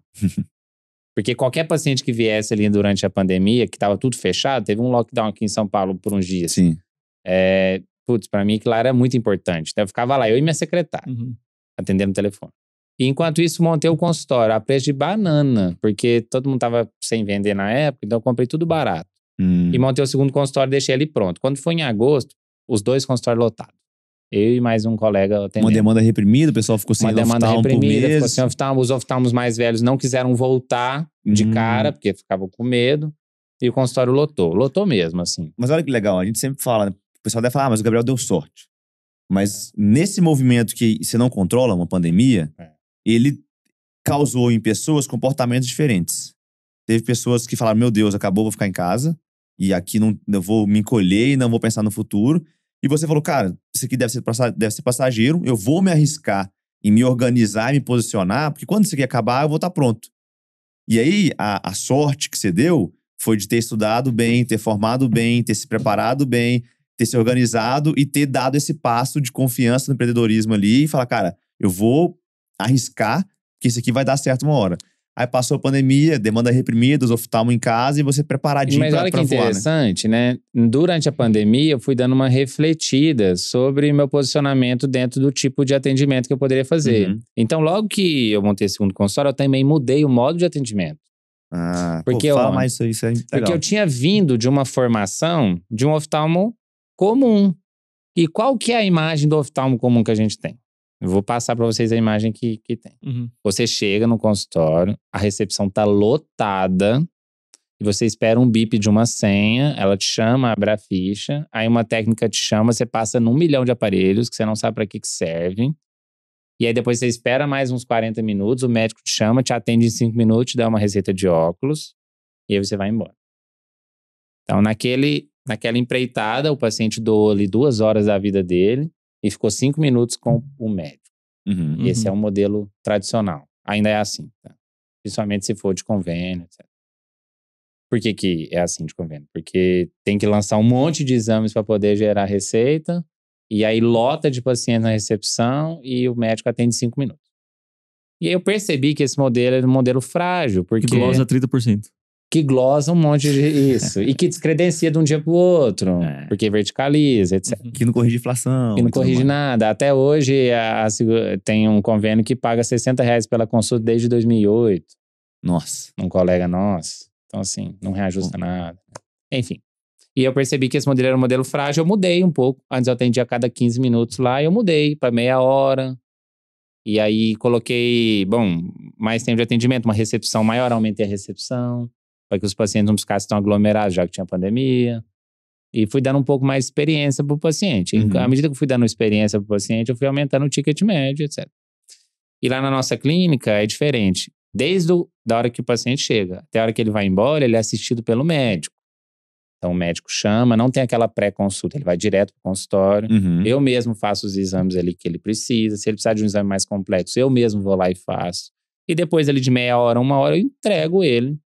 Porque qualquer paciente que viesse ali durante a pandemia, que tava tudo fechado, teve um lockdown aqui em São Paulo por uns dias. Sim. Pra mim, aquilo lá era muito importante. Então, eu ficava lá, eu e minha secretária, atendendo o telefone. E enquanto isso, montei o consultório a preço de banana, porque todo mundo tava sem vender na época, então eu comprei tudo barato. E montei o segundo consultório e deixei ele pronto. Quando foi em agosto, os dois consultórios lotados. Eu e mais um colega atendendo. Uma demanda reprimida, o pessoal ficou sem oftalmo por mês. Ficou sem oftalmo. Os oftalmos mais velhos não quiseram voltar de cara, porque ficavam com medo. e o consultório lotou. Lotou mesmo, assim. Mas olha que legal, a gente sempre fala, né? O pessoal deve falar, mas o Gabriel deu sorte. Mas nesse movimento que você não controla, uma pandemia, ele causou em pessoas comportamentos diferentes. Teve pessoas que falaram, meu Deus, acabou, vou ficar em casa. E aqui não, eu vou me encolher e não vou pensar no futuro. E você falou, cara, isso aqui deve ser passageiro. Eu vou me arriscar em me organizar e me posicionar, porque quando isso aqui acabar, eu vou estar pronto. E aí, a sorte que você deu foi de ter estudado bem, ter formado bem, ter se preparado bem, ter se organizado e ter dado esse passo de confiança no empreendedorismo ali e falar, cara, eu vou arriscar que isso aqui vai dar certo uma hora. Aí passou a pandemia, demanda reprimida, os oftalmo em casa e você preparadinho Mas olha que voar, interessante, né? Durante a pandemia, eu fui dando uma refletida sobre meu posicionamento dentro do tipo de atendimento que eu poderia fazer. Uhum. Então, logo que eu montei o segundo consultório, eu também mudei o modo de atendimento. Porque, fala mais isso aí é legal. Porque eu tinha vindo de uma formação de um oftalmo comum. E qual que é a imagem do oftalmo comum que a gente tem? Eu vou passar para vocês a imagem que tem. Uhum. Você chega no consultório, a recepção tá lotada, e você espera um bip de uma senha, ela te chama, abre a ficha, aí uma técnica te chama, você passa num milhão de aparelhos que você não sabe para que serve. E aí depois você espera mais uns 40 minutos, o médico te chama, te atende em 5 minutos, te dá uma receita de óculos, e aí você vai embora. Então, naquela empreitada, o paciente doou ali 2 horas da vida dele e ficou 5 minutos com o médico. Uhum. Esse é um modelo tradicional. Ainda é assim, tá? Principalmente se for de convênio, etc. Por que é assim de convênio? Porque tem que lançar um monte de exames para poder gerar receita, e aí lota de paciente na recepção e o médico atende 5 minutos. E aí eu percebi que esse modelo é um modelo frágil, porque... Que glosa 30%. Que glosa um monte de isso. E que descredencia de um dia pro outro. Porque verticaliza, etc. Que não corrige inflação. Que não corrige nada. Até hoje tem um convênio que paga R$60 pela consulta desde 2008. Nossa. Um colega nosso. Então, assim, não reajusta nada. Enfim. E eu percebi que esse modelo era um modelo frágil. Eu mudei um pouco. Antes eu atendia a cada 15 minutos lá. Eu mudei para meia hora. E aí coloquei, mais tempo de atendimento. Uma recepção maior. Aumentei a recepção. Para que os pacientes não ficassem tão aglomerados, já que tinha pandemia. E fui dando um pouco mais de experiência para o paciente. Uhum. À medida que eu fui dando experiência para o paciente, eu fui aumentando o ticket médio, etc. E lá na nossa clínica é diferente. Desde da hora que o paciente chega até a hora que ele vai embora, ele é assistido pelo médico. Então o médico chama, não tem aquela pré-consulta, ele vai direto para o consultório. Uhum. Eu mesmo faço os exames ali que ele precisa. Se ele precisar de um exame mais complexo, eu mesmo vou lá e faço. E depois ali de meia hora, 1 hora, eu entrego ele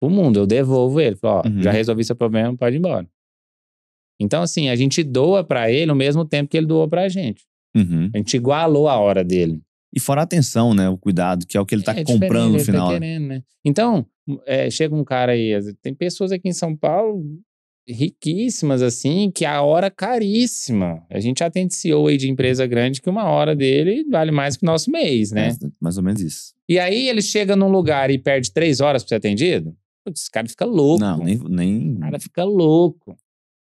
o mundo, eu devolvo ele. Falo, já resolvi seu problema, pode ir embora. Então, assim, a gente doa pra ele o mesmo tempo que ele doou pra gente. Uhum. A gente igualou a hora dele. E fora a atenção, né? O cuidado, que é o que ele tá comprando no final. Ele tá querendo, né? Então, chega um cara aí, tem pessoas aqui em São Paulo riquíssimas, assim, que a hora caríssima. A gente atende CEO aí de empresa grande que 1 hora dele vale mais que o nosso mês, né? Mais ou menos isso. E aí ele chega num lugar e perde 3 horas pra ser atendido? Putz, esse cara fica louco. Não, nem... O cara fica louco.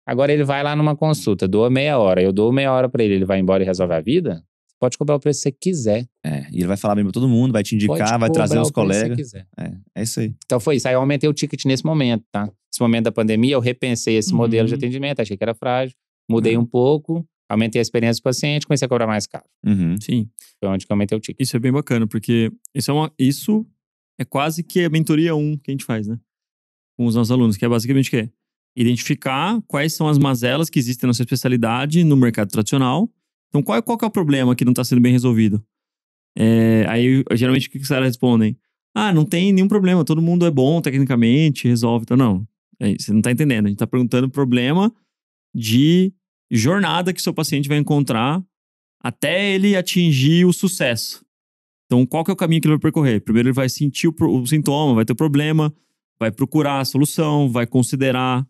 Agora ele vai lá numa consulta, doa meia hora. Eu dou meia hora pra ele vai embora e resolve a vida? Você pode cobrar o preço que você quiser. E ele vai falar bem pra todo mundo, vai te indicar, vai trazer os colegas. Que você quiser. É isso aí. Então foi isso. Aí eu aumentei o ticket nesse momento, tá? Nesse momento da pandemia, eu repensei esse modelo de atendimento, achei que era frágil, mudei um pouco, aumentei a experiência do paciente, comecei a cobrar mais caro. Sim. Foi onde que eu aumentei o ticket. Isso é bem bacana, porque isso é quase que a mentoria 1 que a gente faz, né? Com os nossos alunos, que é basicamente o quê? Identificar quais são as mazelas que existem na sua especialidade no mercado tradicional. Então, qual que é o problema que não está sendo bem resolvido? Aí, geralmente, o que os caras respondem? Não tem nenhum problema, todo mundo é bom tecnicamente, resolve. Então, não, você não está entendendo. A gente está perguntando o problema de jornada que seu paciente vai encontrar até ele atingir o sucesso. Então, qual que é o caminho que ele vai percorrer? Primeiro, ele vai sentir o sintoma, vai ter o problema, vai procurar a solução, vai considerar,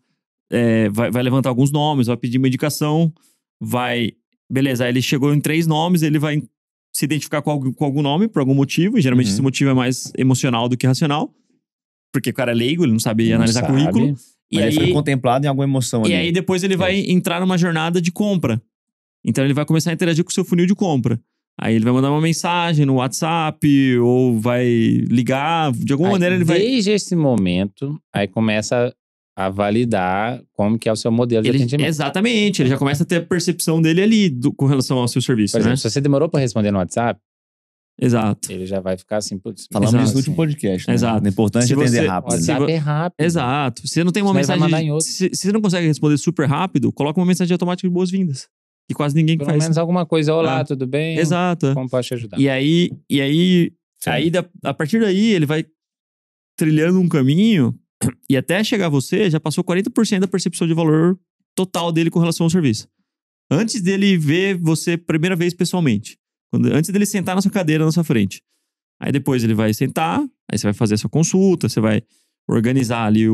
vai levantar alguns nomes, vai pedir uma indicação, beleza, aí ele chegou em 3 nomes, ele vai se identificar com algum nome, por algum motivo, e geralmente esse motivo é mais emocional do que racional, porque o cara é leigo, ele não sabe analisar currículo. E aí, ele foi contemplado em alguma emoção ali. E aí depois ele vai entrar numa jornada de compra. Então ele vai começar a interagir com o seu funil de compra. Aí ele vai mandar uma mensagem no WhatsApp ou vai ligar, de alguma maneira ele vai... Desde esse momento, aí começa a validar como que é o seu modelo de atendimento. Exatamente, ele já começa a ter a percepção dele ali com relação ao seu serviço, Por exemplo, né? se você demorou pra responder no WhatsApp, Exato. ele já vai ficar assim, putz. Falamos Exato. disso no último podcast, né? Exato. A importância Se de atender você- O rápido. se- WhatsApp é rápido. Exato. Se você não tem uma Senão ele vai mandar em mensagem. outro. Se você não consegue responder super rápido, coloca uma mensagem automática de boas-vindas. Que quase ninguém Pelo faz. menos alguma coisa. Olá, É. tudo bem? Exato. Como posso te ajudar? E aí, Sim. a partir daí, ele vai trilhando um caminho e até chegar a você, já passou 40% da percepção de valor total dele com relação ao serviço. Antes dele ver você primeira vez pessoalmente. Antes dele sentar na sua cadeira, na sua frente. Aí depois ele vai sentar, aí você vai fazer a sua consulta, você vai organizar ali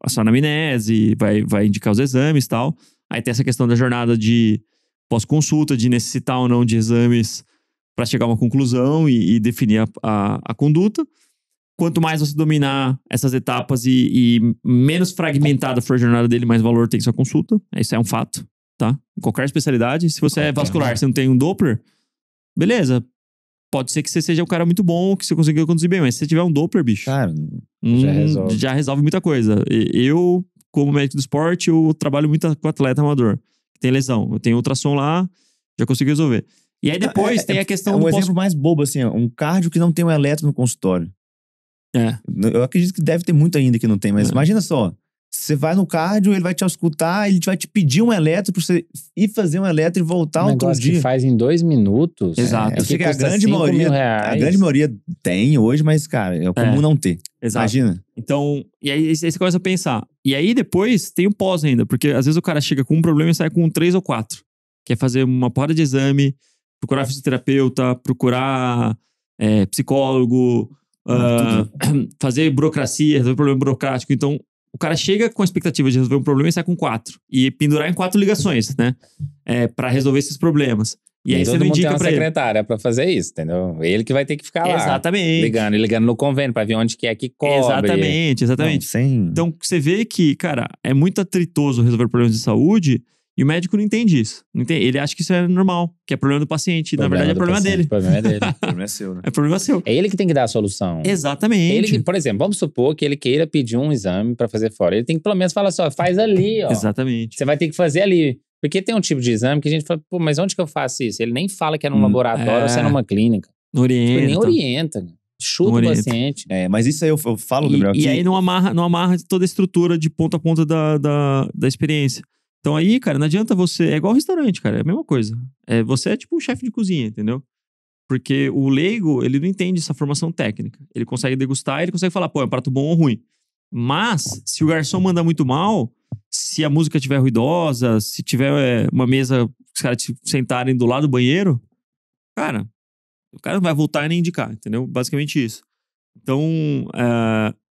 a sua anamnese, vai indicar os exames e tal. Aí tem essa questão da jornada de pós-consulta, de necessitar ou não de exames para chegar a uma conclusão e definir a conduta. Quanto mais você dominar essas etapas e menos fragmentada for a jornada dele, mais valor tem sua consulta. Isso é um fato, tá? Em qualquer especialidade. Se você é vascular, você não tem um Doppler, beleza. Pode ser que você seja um cara muito bom, que você conseguiu conduzir bem, mas se você tiver um Doppler, bicho, Cara, Já resolve muita coisa. Eu, como médico do esporte, eu trabalho muito com atleta amador, que tem lesão. Eu tenho ultrassom lá, já consigo resolver. E aí depois tem a questão um do exemplo mais bobo, assim, ó, um cardio que não tem um eletro no consultório. Eu acredito que deve ter muito ainda que não tem, mas imagina só. Você vai no cardio, ele vai te escutar, ele vai te pedir um eletro pra você ir fazer um eletro e voltar Um outro negócio dia. que faz em 2 minutos. Exato. Eu sei que a custa grande 5 maioria, mil reais. a grande maioria tem hoje, mas, cara, é comum não ter. Exato. Imagina. Então, e aí você começa a pensar. E aí depois tem o pós ainda, porque às vezes o cara chega com um problema e sai com 3 ou 4. Quer fazer uma porrada de exame, procurar fisioterapeuta, procurar psicólogo, fazer burocracia, resolver problema burocrático. Então, o cara chega com a expectativa de resolver um problema e sai com 4. E pendurar em 4 ligações, né? Pra resolver esses problemas. E aí Nem você todo não mundo tem indica uma pra ele. secretária pra fazer isso, entendeu? Ele que vai ter que ficar lá. Exatamente. Ligando no convênio pra ver onde que é que cobre. Exatamente. Não, sem... Então, você vê que, cara, é muito atritoso resolver problemas de saúde e o médico não entende isso. Não entende. Ele acha que isso é normal, que é problema do paciente. Na verdade, é problema dele. O problema é dele. O problema é seu, né? É problema seu. É ele que tem que dar a solução. Exatamente. Ele que, por exemplo, vamos supor que ele queira pedir um exame pra fazer fora. Ele tem que pelo menos falar assim, ó, faz ali, ó. Exatamente. Você vai ter que fazer ali. Porque tem um tipo de exame que a gente fala, pô, mas onde que eu faço isso? Ele nem fala que é num laboratório ou se é numa clínica. Não orienta. Ele nem orienta. Chuta Não o orienta. paciente. Mas isso aí eu falo, Gabriel, E aí não amarra toda a estrutura de ponta a ponta da experiência. Então aí, cara, não adianta você... É igual restaurante, cara. É a mesma coisa. Você é tipo um chefe de cozinha, entendeu? Porque o leigo, ele não entende essa formação técnica. Ele consegue degustar, ele consegue falar, pô, é um prato bom ou ruim. Mas, se o garçom mandar muito mal, se a música estiver ruidosa, se tiver uma mesa, os caras sentarem do lado do banheiro, cara, o cara não vai voltar e nem indicar, entendeu? Basicamente isso. Então,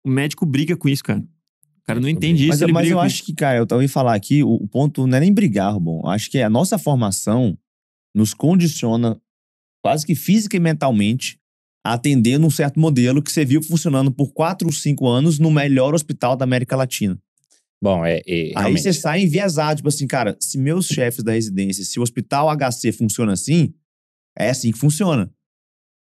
o médico briga com isso, cara. O cara não entende isso, ele Mas briga eu com acho isso. que, cara, eu ia falar aqui, o ponto não é nem brigar, Rubão. Eu acho que a nossa formação nos condiciona quase que física e mentalmente a atender num certo modelo que você viu funcionando por 4 ou 5 anos no melhor hospital da América Latina. Bom, Aí realmente. você sai enviesado, tipo assim, cara, se meus chefes da residência, se o hospital HC funciona assim, é assim que funciona.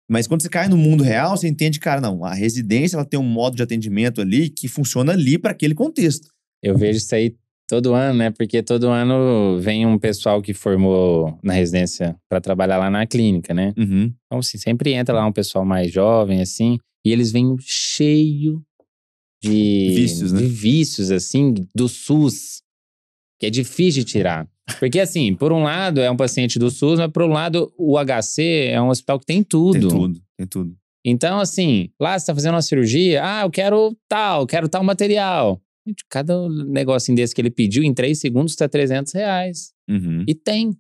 Mas quando você cai no mundo real, você entende, cara, não, a residência ela tem um modo de atendimento ali que funciona ali para aquele contexto. Eu vejo isso aí todo ano, né? Porque todo ano vem um pessoal que formou na residência pra trabalhar lá na clínica, né? Uhum. Então, assim, sempre entra lá um pessoal mais jovem, assim, e eles vêm cheio de Vícios, né? de vícios, assim, do SUS, que é difícil de tirar. Porque, assim, por um lado é um paciente do SUS, mas por um lado o HC é um hospital que tem tudo. Tem tudo, tem tudo. Então, assim, lá você tá fazendo uma cirurgia, eu quero tal material. Gente, cada negocinho desse que ele pediu, em 3 segundos, tá R$300. Uhum. E tem.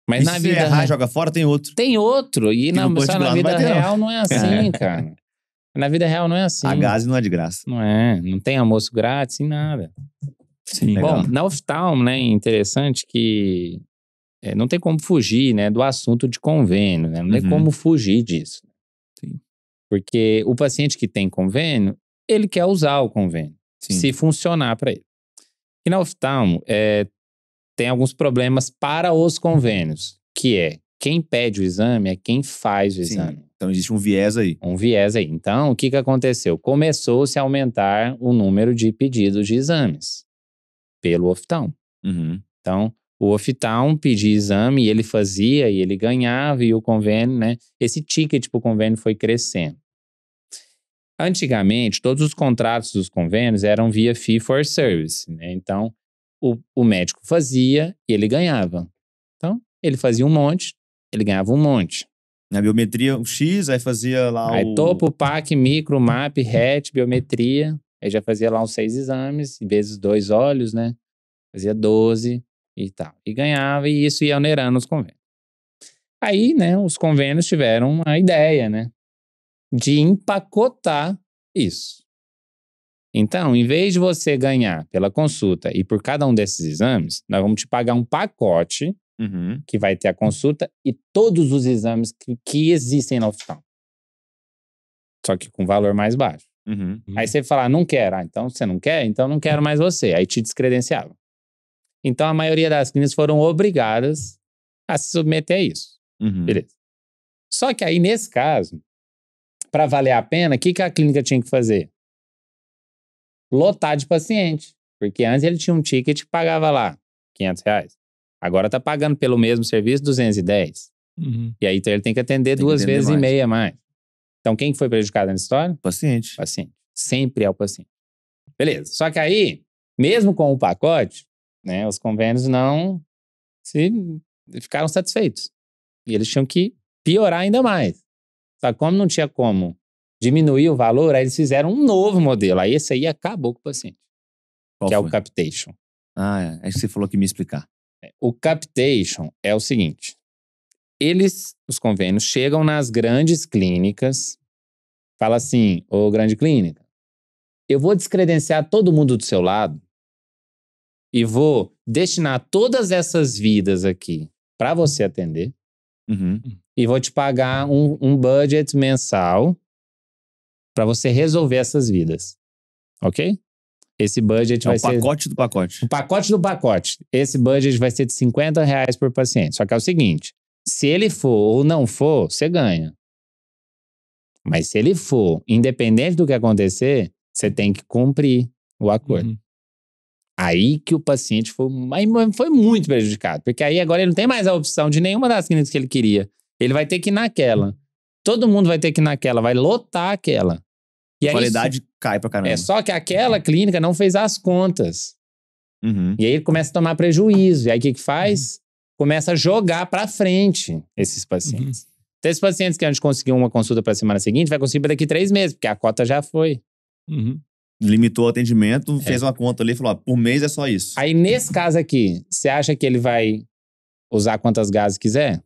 Mas E na se vida você errar e joga fora, tem outro. tem outro. E no só particular na não vida vai ter, não. real não é assim, cara. Na vida real não é assim. A gase não é de graça. Não é. Não tem almoço grátis, nem nada. Sim. Legal. Bom, na oftalmo, né, interessante que não tem como fugir, né, do assunto de convênio, né? Não tem Uhum. como fugir disso. Sim. Porque o paciente que tem convênio, ele quer usar o convênio, Sim. se funcionar para ele. E na oftalmo, tem alguns problemas para os convênios, que é quem pede o exame é quem faz o Sim. exame. Então existe um viés aí. Um viés aí. Então, o que aconteceu? Começou-se a aumentar o número de pedidos de exames pelo oftalmo. Uhum. Então, o oftalmo pedia exame e ele fazia e ele ganhava e o convênio, né? Esse ticket para o convênio foi crescendo. Antigamente, todos os contratos dos convênios eram via fee for service, né? Então, o médico fazia e ele ganhava. Então, ele fazia um monte, ele ganhava um monte. Na biometria, o X, aí fazia lá Aí o... topo, PAC, micro, MAP, RET, biometria. Aí já fazia lá uns 6 exames, vezes 2 olhos, né? Fazia 12 e tal. E ganhava e isso ia onerando os convênios. Aí, né, os convênios tiveram a ideia, né? De empacotar isso. Então, em vez de você ganhar pela consulta e por cada um desses exames, nós vamos te pagar um pacote Uhum. que vai ter a consulta e todos os exames que existem na oftalmo. Só que com valor mais baixo. Uhum. Aí você fala, não quero. Ah, então você não quer? Então não quero mais você. Aí te descredenciava. Então a maioria das clínicas foram obrigadas a se submeter a isso. Uhum. Beleza. Só que aí, nesse caso, para valer a pena, o que a clínica tinha que fazer? Lotar de paciente. Porque antes ele tinha um ticket que pagava lá R$500. Agora tá pagando pelo mesmo serviço R$210. Uhum. E aí então, ele tem que atender duas vezes e meia mais. Então quem foi prejudicado nessa história? Paciente. Paciente. Sempre é o paciente. Beleza. Só que aí, mesmo com o pacote, né, os convênios não ficaram satisfeitos. E eles tinham que piorar ainda mais. Só que como não tinha como diminuir o valor, aí eles fizeram um novo modelo. Aí esse aí acabou com o paciente. Qual que foi? É o capitation. Ah, é. Acho que você falou que me explicar. O capitation é o seguinte. Os convênios, chegam nas grandes clínicas, fala assim, ô grande clínica, eu vou descredenciar todo mundo do seu lado e vou destinar todas essas vidas aqui para você atender Uhum. e vou te pagar um budget mensal para você resolver essas vidas. Ok? Esse budget vai ser... o pacote do pacote. O pacote do pacote. Esse budget vai ser de R$50 por paciente. Só que é o seguinte, se ele for ou não for, você ganha. Mas se ele for, independente do que acontecer, você tem que cumprir o acordo. Uhum. Aí que o paciente foi muito prejudicado. Porque aí agora ele não tem mais a opção de nenhuma das clínicas que ele queria. Ele vai ter que ir naquela. Todo mundo vai ter que ir naquela. Vai lotar aquela. E a qualidade cai pra caramba. É só que aquela clínica não fez as contas. Uhum. E aí ele começa a tomar prejuízo. E aí o que faz? Começa a jogar pra frente esses pacientes. Então esses pacientes que a gente conseguiu uma consulta pra semana seguinte, vai conseguir daqui 3 meses, porque a cota já foi. Uhum. Limitou o atendimento, fez uma conta ali e falou, ó, por mês é só isso. Aí nesse caso aqui, você acha que ele vai usar quantas gases quiser?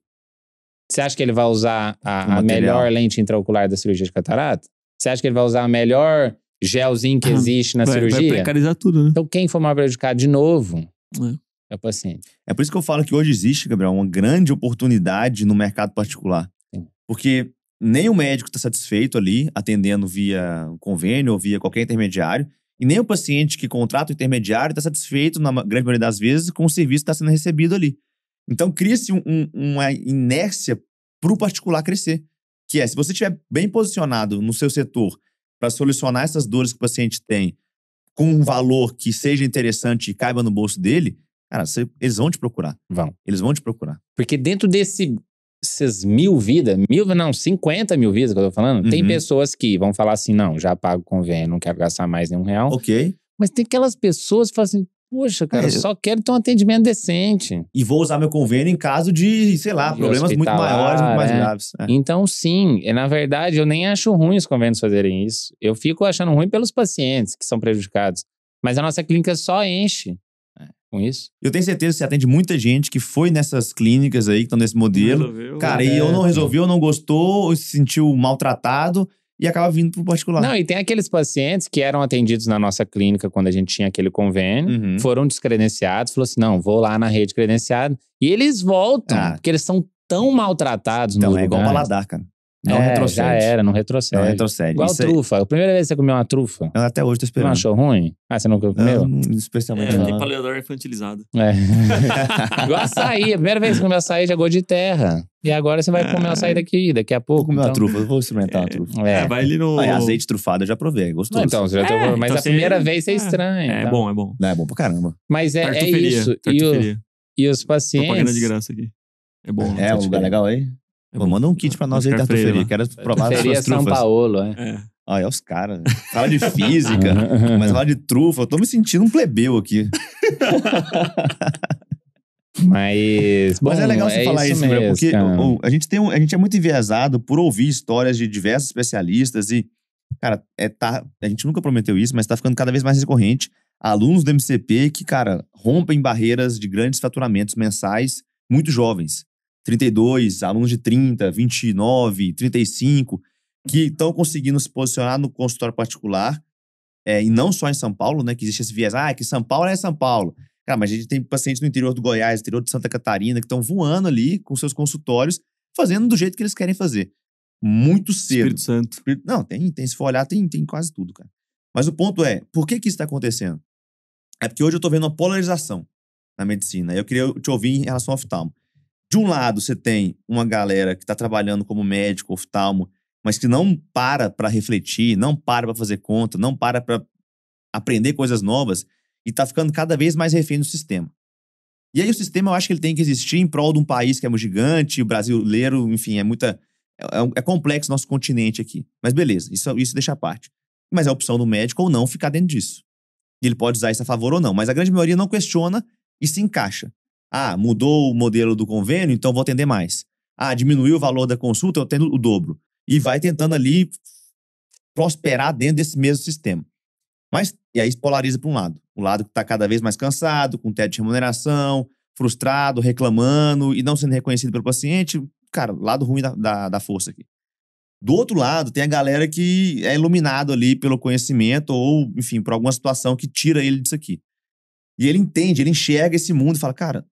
Você acha que ele vai usar a melhor lente intraocular da cirurgia de catarata? Você acha que ele vai usar a melhor gelzinho que existe na cirurgia? Vai precarizar tudo, né? Então quem for mal prejudicado de novo é o paciente. É por isso que eu falo que hoje existe, Gabriel, uma grande oportunidade no mercado particular. Sim. Porque nem o médico está satisfeito ali, atendendo via convênio ou via qualquer intermediário, e nem o paciente que contrata o intermediário está satisfeito, na grande maioria das vezes, com o serviço que está sendo recebido ali. Então cria-se uma inércia para o particular crescer. Que é, se você estiver bem posicionado no seu setor para solucionar essas dores que o paciente tem com um valor que seja interessante e caiba no bolso dele, cara, eles vão te procurar. Vão. Eles vão te procurar. Porque dentro dessas 1.000 vidas, 50 mil vidas que eu tô falando, tem pessoas que vão falar assim, não, já pago o convênio, não quero gastar mais nenhum real. Ok. Mas tem aquelas pessoas que falam assim, poxa, cara, eu só quero ter um atendimento decente. E vou usar meu convênio em caso de, sei lá, problemas muito maiores, muito mais graves. É. Então, sim, na verdade, eu nem acho ruim os convênios fazerem isso. Eu fico achando ruim pelos pacientes que são prejudicados. Mas a nossa clínica só enche com isso. Eu tenho certeza que você atende muita gente que foi nessas clínicas aí, que estão nesse modelo. Resolveu, cara, e ou não resolveu, ou não gostou, ou se sentiu maltratado e acaba vindo pro particular. Não, e tem aqueles pacientes que eram atendidos na nossa clínica quando a gente tinha aquele convênio, foram descredenciados, falou assim, não, vou lá na rede credenciada. E eles voltam, porque eles são tão maltratados no lugar. É igual paladar, cara. Não retrocede. Já era, não retrocede. Não retrocede. Igual Isso aí- trufa. A primeira vez que você comeu uma trufa, Eu até hoje tô não esperando. achou ruim? Ah, você nunca comeu? Especialmente É, não. tem paladar infantilizado. É. Igual açaí. A primeira vez que comeu açaí já gosto de terra. E agora você vai comer açaí daqui a Vou pouco. comer uma então. trufa, eu vou experimentar uma trufa. É. Vai ali no... Ah, e azeite trufado eu já provei, é gostoso. Não, então, você já tem- mas então a primeira vez é estranho. É tá? bom, é bom. Não, é bom pra caramba. Mas é Tartuferia, isso. tartuferia. E os pacientes. Propaganda de graça aqui. É bom. É um lugar legal aí? É Pô, bom. manda um kit pra nós aí, Oscar Freire Tartuferia. lá. Quero provar as Feria suas São trufas. Paulo, é. É. Olha, é os caras. Fala de física, mas fala de trufa. Eu tô me sentindo um plebeu aqui. Mas, bom, Mas é legal você falar isso, mesmo, porque cara. a gente é muito enviesado por ouvir histórias de diversos especialistas e, cara, a gente nunca prometeu isso, mas tá ficando cada vez mais recorrente. Alunos do MCP que, cara, rompem barreiras de grandes faturamentos mensais muito jovens. 32, alunos de 30, 29, 35, que estão conseguindo se posicionar no consultório particular, e não só em São Paulo, né, que existe esse viés, que São Paulo é São Paulo. Cara, mas a gente tem pacientes no interior do Goiás, interior de Santa Catarina, que estão voando ali com seus consultórios, fazendo do jeito que eles querem fazer. Muito cedo. Espírito Santo. Não, se for olhar, tem quase tudo, cara. Mas o ponto é, por que isso está acontecendo? É porque hoje eu tô vendo uma polarização na medicina. Eu queria te ouvir em relação ao oftalmo. De um lado, você tem uma galera que tá trabalhando como médico, oftalmo, mas que não para refletir, não para fazer conta, não para aprender coisas novas e tá ficando cada vez mais refém do sistema. E aí o sistema, eu acho que ele tem que existir em prol de um país que é muito gigante, o brasileiro, enfim, é complexo nosso continente aqui. Mas beleza, isso deixa à parte. Mas é a opção do médico ou não ficar dentro disso. E ele pode usar isso a favor ou não. Mas a grande maioria não questiona e se encaixa. Mudou o modelo do convênio, então vou atender mais. Diminuiu o valor da consulta, eu atendo o dobro. E vai tentando ali prosperar dentro desse mesmo sistema. E aí polariza para um lado. O lado que está cada vez mais cansado, com teto de remuneração, frustrado, reclamando e não sendo reconhecido pelo paciente. Cara, lado ruim da força aqui. Do outro lado, tem a galera que é iluminado ali pelo conhecimento ou, enfim, por alguma situação que tira ele disso aqui. E ele entende, ele enxerga esse mundo e fala, cara,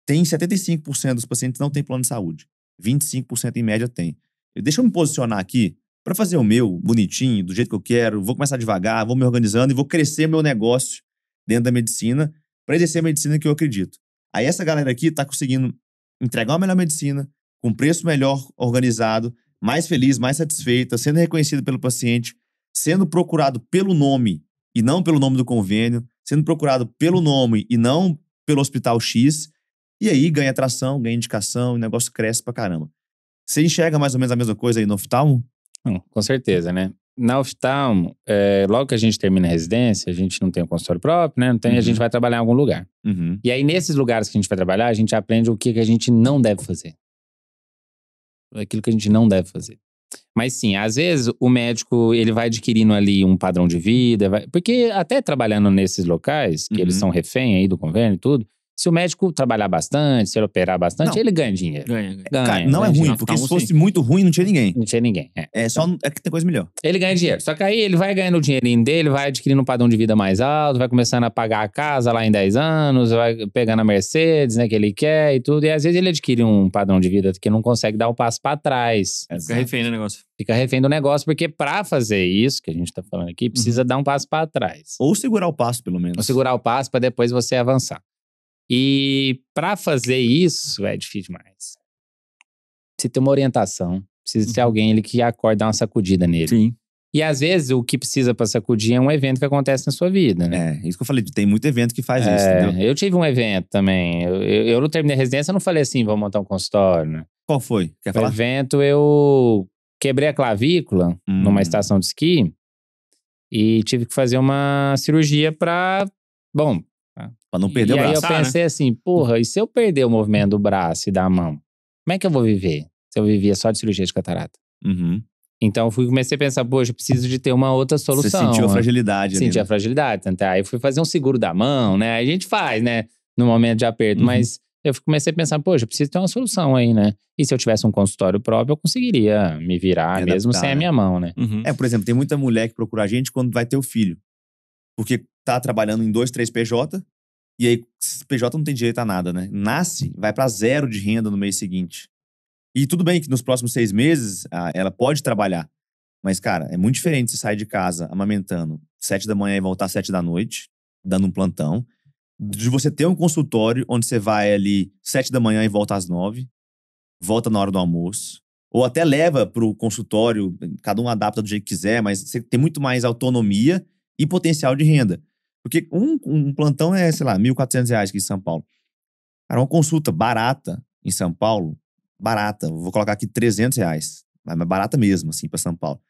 tem 75% dos pacientes que não tem plano de saúde. 25% em média tem. Deixa eu me posicionar aqui para fazer o meu bonitinho, do jeito que eu quero, vou começar devagar, vou me organizando e vou crescer meu negócio dentro da medicina para exercer a medicina que eu acredito. Aí essa galera aqui tá conseguindo entregar uma melhor medicina, com preço melhor organizado, mais feliz, mais satisfeita, sendo reconhecido pelo paciente, sendo procurado pelo nome e não pelo nome do convênio, sendo procurado pelo nome e não pelo hospital X, e aí ganha atração, ganha indicação, e o negócio cresce pra caramba. Você enxerga mais ou menos a mesma coisa aí no oftalmo? Com certeza, né? Na oftalmo, logo que a gente termina a residência, a gente não tem um consultório próprio, né? Não tem, a gente vai trabalhar em algum lugar. Uhum. E aí, nesses lugares que a gente vai trabalhar, a gente aprende o que a gente não deve fazer. Aquilo que a gente não deve fazer. Mas sim, às vezes o médico, ele vai adquirindo ali um padrão de vida, porque até trabalhando nesses locais, que eles são refém aí do convênio e tudo, se o médico trabalhar bastante, se ele operar bastante, ele ganha dinheiro. Ganha. Cara, não é ganha ruim, dinheiro. porque se fosse muito ruim, não tinha ninguém. Não tinha ninguém. É que tem coisa melhor. Ele ganha dinheiro. Só que aí ele vai ganhando o dinheirinho dele, vai adquirindo um padrão de vida mais alto, vai começando a pagar a casa lá em 10 anos, vai pegando a Mercedes, né, que ele quer e tudo. E às vezes ele adquire um padrão de vida que não consegue dar um passo pra trás. Fica refém do negócio. Fica refém do negócio, porque pra fazer isso, que a gente tá falando aqui, precisa dar um passo pra trás. Ou segurar o passo, pelo menos. Ou segurar o passo pra depois você avançar. E pra fazer isso, é difícil demais. Precisa ter uma orientação. Precisa ter alguém ali que acorde, dar uma sacudida nele. Sim. E às vezes o que precisa pra sacudir é um evento que acontece na sua vida, né? Isso que eu falei, tem muito evento que faz isso, entendeu? Eu tive um evento também. Eu não terminei a residência, eu não falei assim, vou montar um consultório, né? Qual foi? Quer O falar? evento, eu quebrei a clavícula numa estação de esqui e tive que fazer uma cirurgia pra não perder o e aí braço. eu pensei assim, porra, e se eu perder o movimento do braço e da mão? Como é que eu vou viver? Se eu vivia só de cirurgia de catarata. Uhum. Então eu comecei a pensar, poxa, eu preciso de ter uma outra solução. Você sentiu a fragilidade ali, Senti né? a fragilidade. Aí eu fui fazer um seguro da mão, né? Aí a gente faz, né? No momento de aperto. Mas eu comecei a pensar, poxa, eu preciso ter uma solução aí, né? E se eu tivesse um consultório próprio, eu conseguiria me virar mesmo sem a minha mão, né? Por exemplo, tem muita mulher que procura a gente quando vai ter o filho. Porque tá trabalhando em 2, 3 PJ, e aí PJ não tem direito a nada, né? Nasce, vai pra 0 de renda no mês seguinte. E tudo bem que nos próximos 6 meses ela pode trabalhar. Mas, cara, é muito diferente você sair de casa amamentando 7 da manhã e voltar às 7 da noite, dando um plantão, de você ter um consultório onde você vai ali 7 da manhã e volta às 9, volta na hora do almoço, ou até leva pro consultório, cada um adapta do jeito que quiser, mas você tem muito mais autonomia e potencial de renda. Porque um plantão é, sei lá, R$1.400 aqui em São Paulo. Cara, uma consulta barata em São Paulo, barata, vou colocar aqui R$300, mas barata mesmo, assim, pra São Paulo.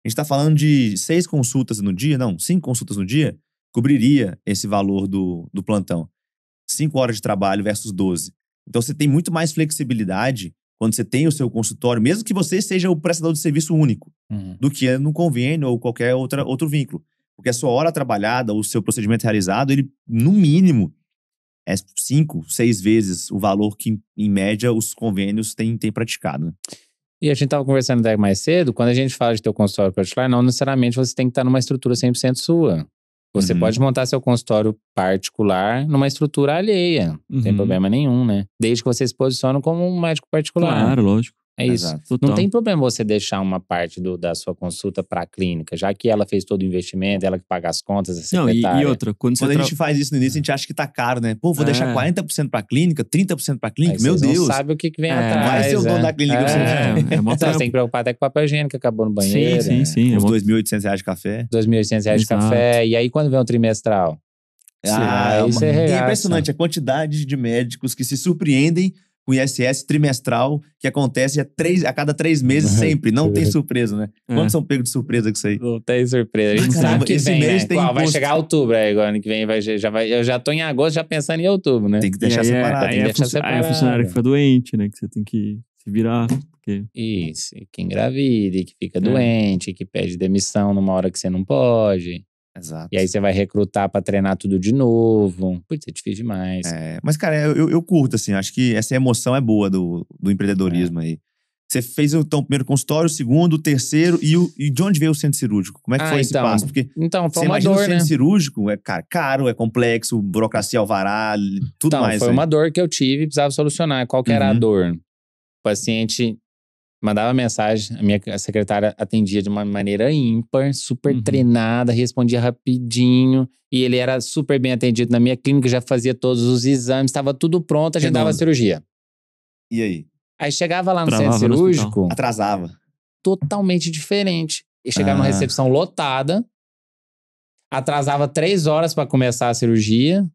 A gente tá falando de 6 consultas no dia, não, 5 consultas no dia, cobriria esse valor do plantão. 5 horas de trabalho versus 12. Então você tem muito mais flexibilidade quando você tem o seu consultório, mesmo que você seja o prestador de serviço único, do que no convênio ou qualquer outro vínculo. Porque a sua hora trabalhada, o seu procedimento realizado, ele, no mínimo, é 5, 6 vezes o valor que, em média, os convênios têm praticado. Né? E a gente tava conversando até mais cedo, quando a gente fala de ter o consultório particular, não necessariamente você tem que estar numa estrutura 100% sua. Você pode montar seu consultório particular numa estrutura alheia. Não tem problema nenhum, né? Desde que você se posicione como um médico particular. Claro, lógico. É isso. Não tem problema você deixar uma parte da sua consulta para a clínica, já que ela fez todo o investimento, ela que paga as contas, a secretária. Não, e outra, quando a gente faz isso no início, a gente acha que tá caro, né? Pô, vou deixar 40% pra clínica, 30% pra clínica, aí meu Deus. Não sabe o que vem atrás. Vai ser o dono da clínica. Você tem que preocupar até com o papel higiênico que acabou no banheiro. Sim. Uns R$2.800 de café. R$2.800 de café. E aí, quando vem o trimestral? É impressionante a quantidade de médicos que se surpreendem com o ISS trimestral, que acontece a cada 3 meses sempre. Não tem surpresa, né? Quantos são pegos de surpresa com isso aí? Não tem surpresa. A gente sabe que esse vem, mês né? tem vai chegar outubro, agora ano que vem eu já tô em agosto já pensando em outubro, né? Tem que deixar separado. Aí é funcionário que fica doente, né? Que você tem que se virar. Porque... Isso, que engravida, que fica doente, que pede demissão numa hora que você não pode. Exato. E aí você vai recrutar pra treinar tudo de novo. Putz, é difícil demais. Mas, cara, eu curto, assim. Acho que essa emoção é boa do empreendedorismo aí. Você fez, então, o primeiro consultório, o segundo, o terceiro. E de onde veio o centro cirúrgico? Como é que foi esse passo? Porque foi você uma imagina dor, o centro cirúrgico, é caro, é complexo, burocracia, alvará, tudo mais. Foi uma dor que eu tive e precisava solucionar. Qual que era a dor? O paciente mandava mensagem, a minha secretária atendia de uma maneira ímpar, super treinada, respondia rapidinho. E ele era super bem atendido na minha clínica, já fazia todos os exames, estava tudo pronto, agendava a cirurgia. E aí? Aí chegava lá no centro cirúrgico... Atrasava. Totalmente diferente. E chegava numa recepção lotada, atrasava 3 horas para começar a cirurgia.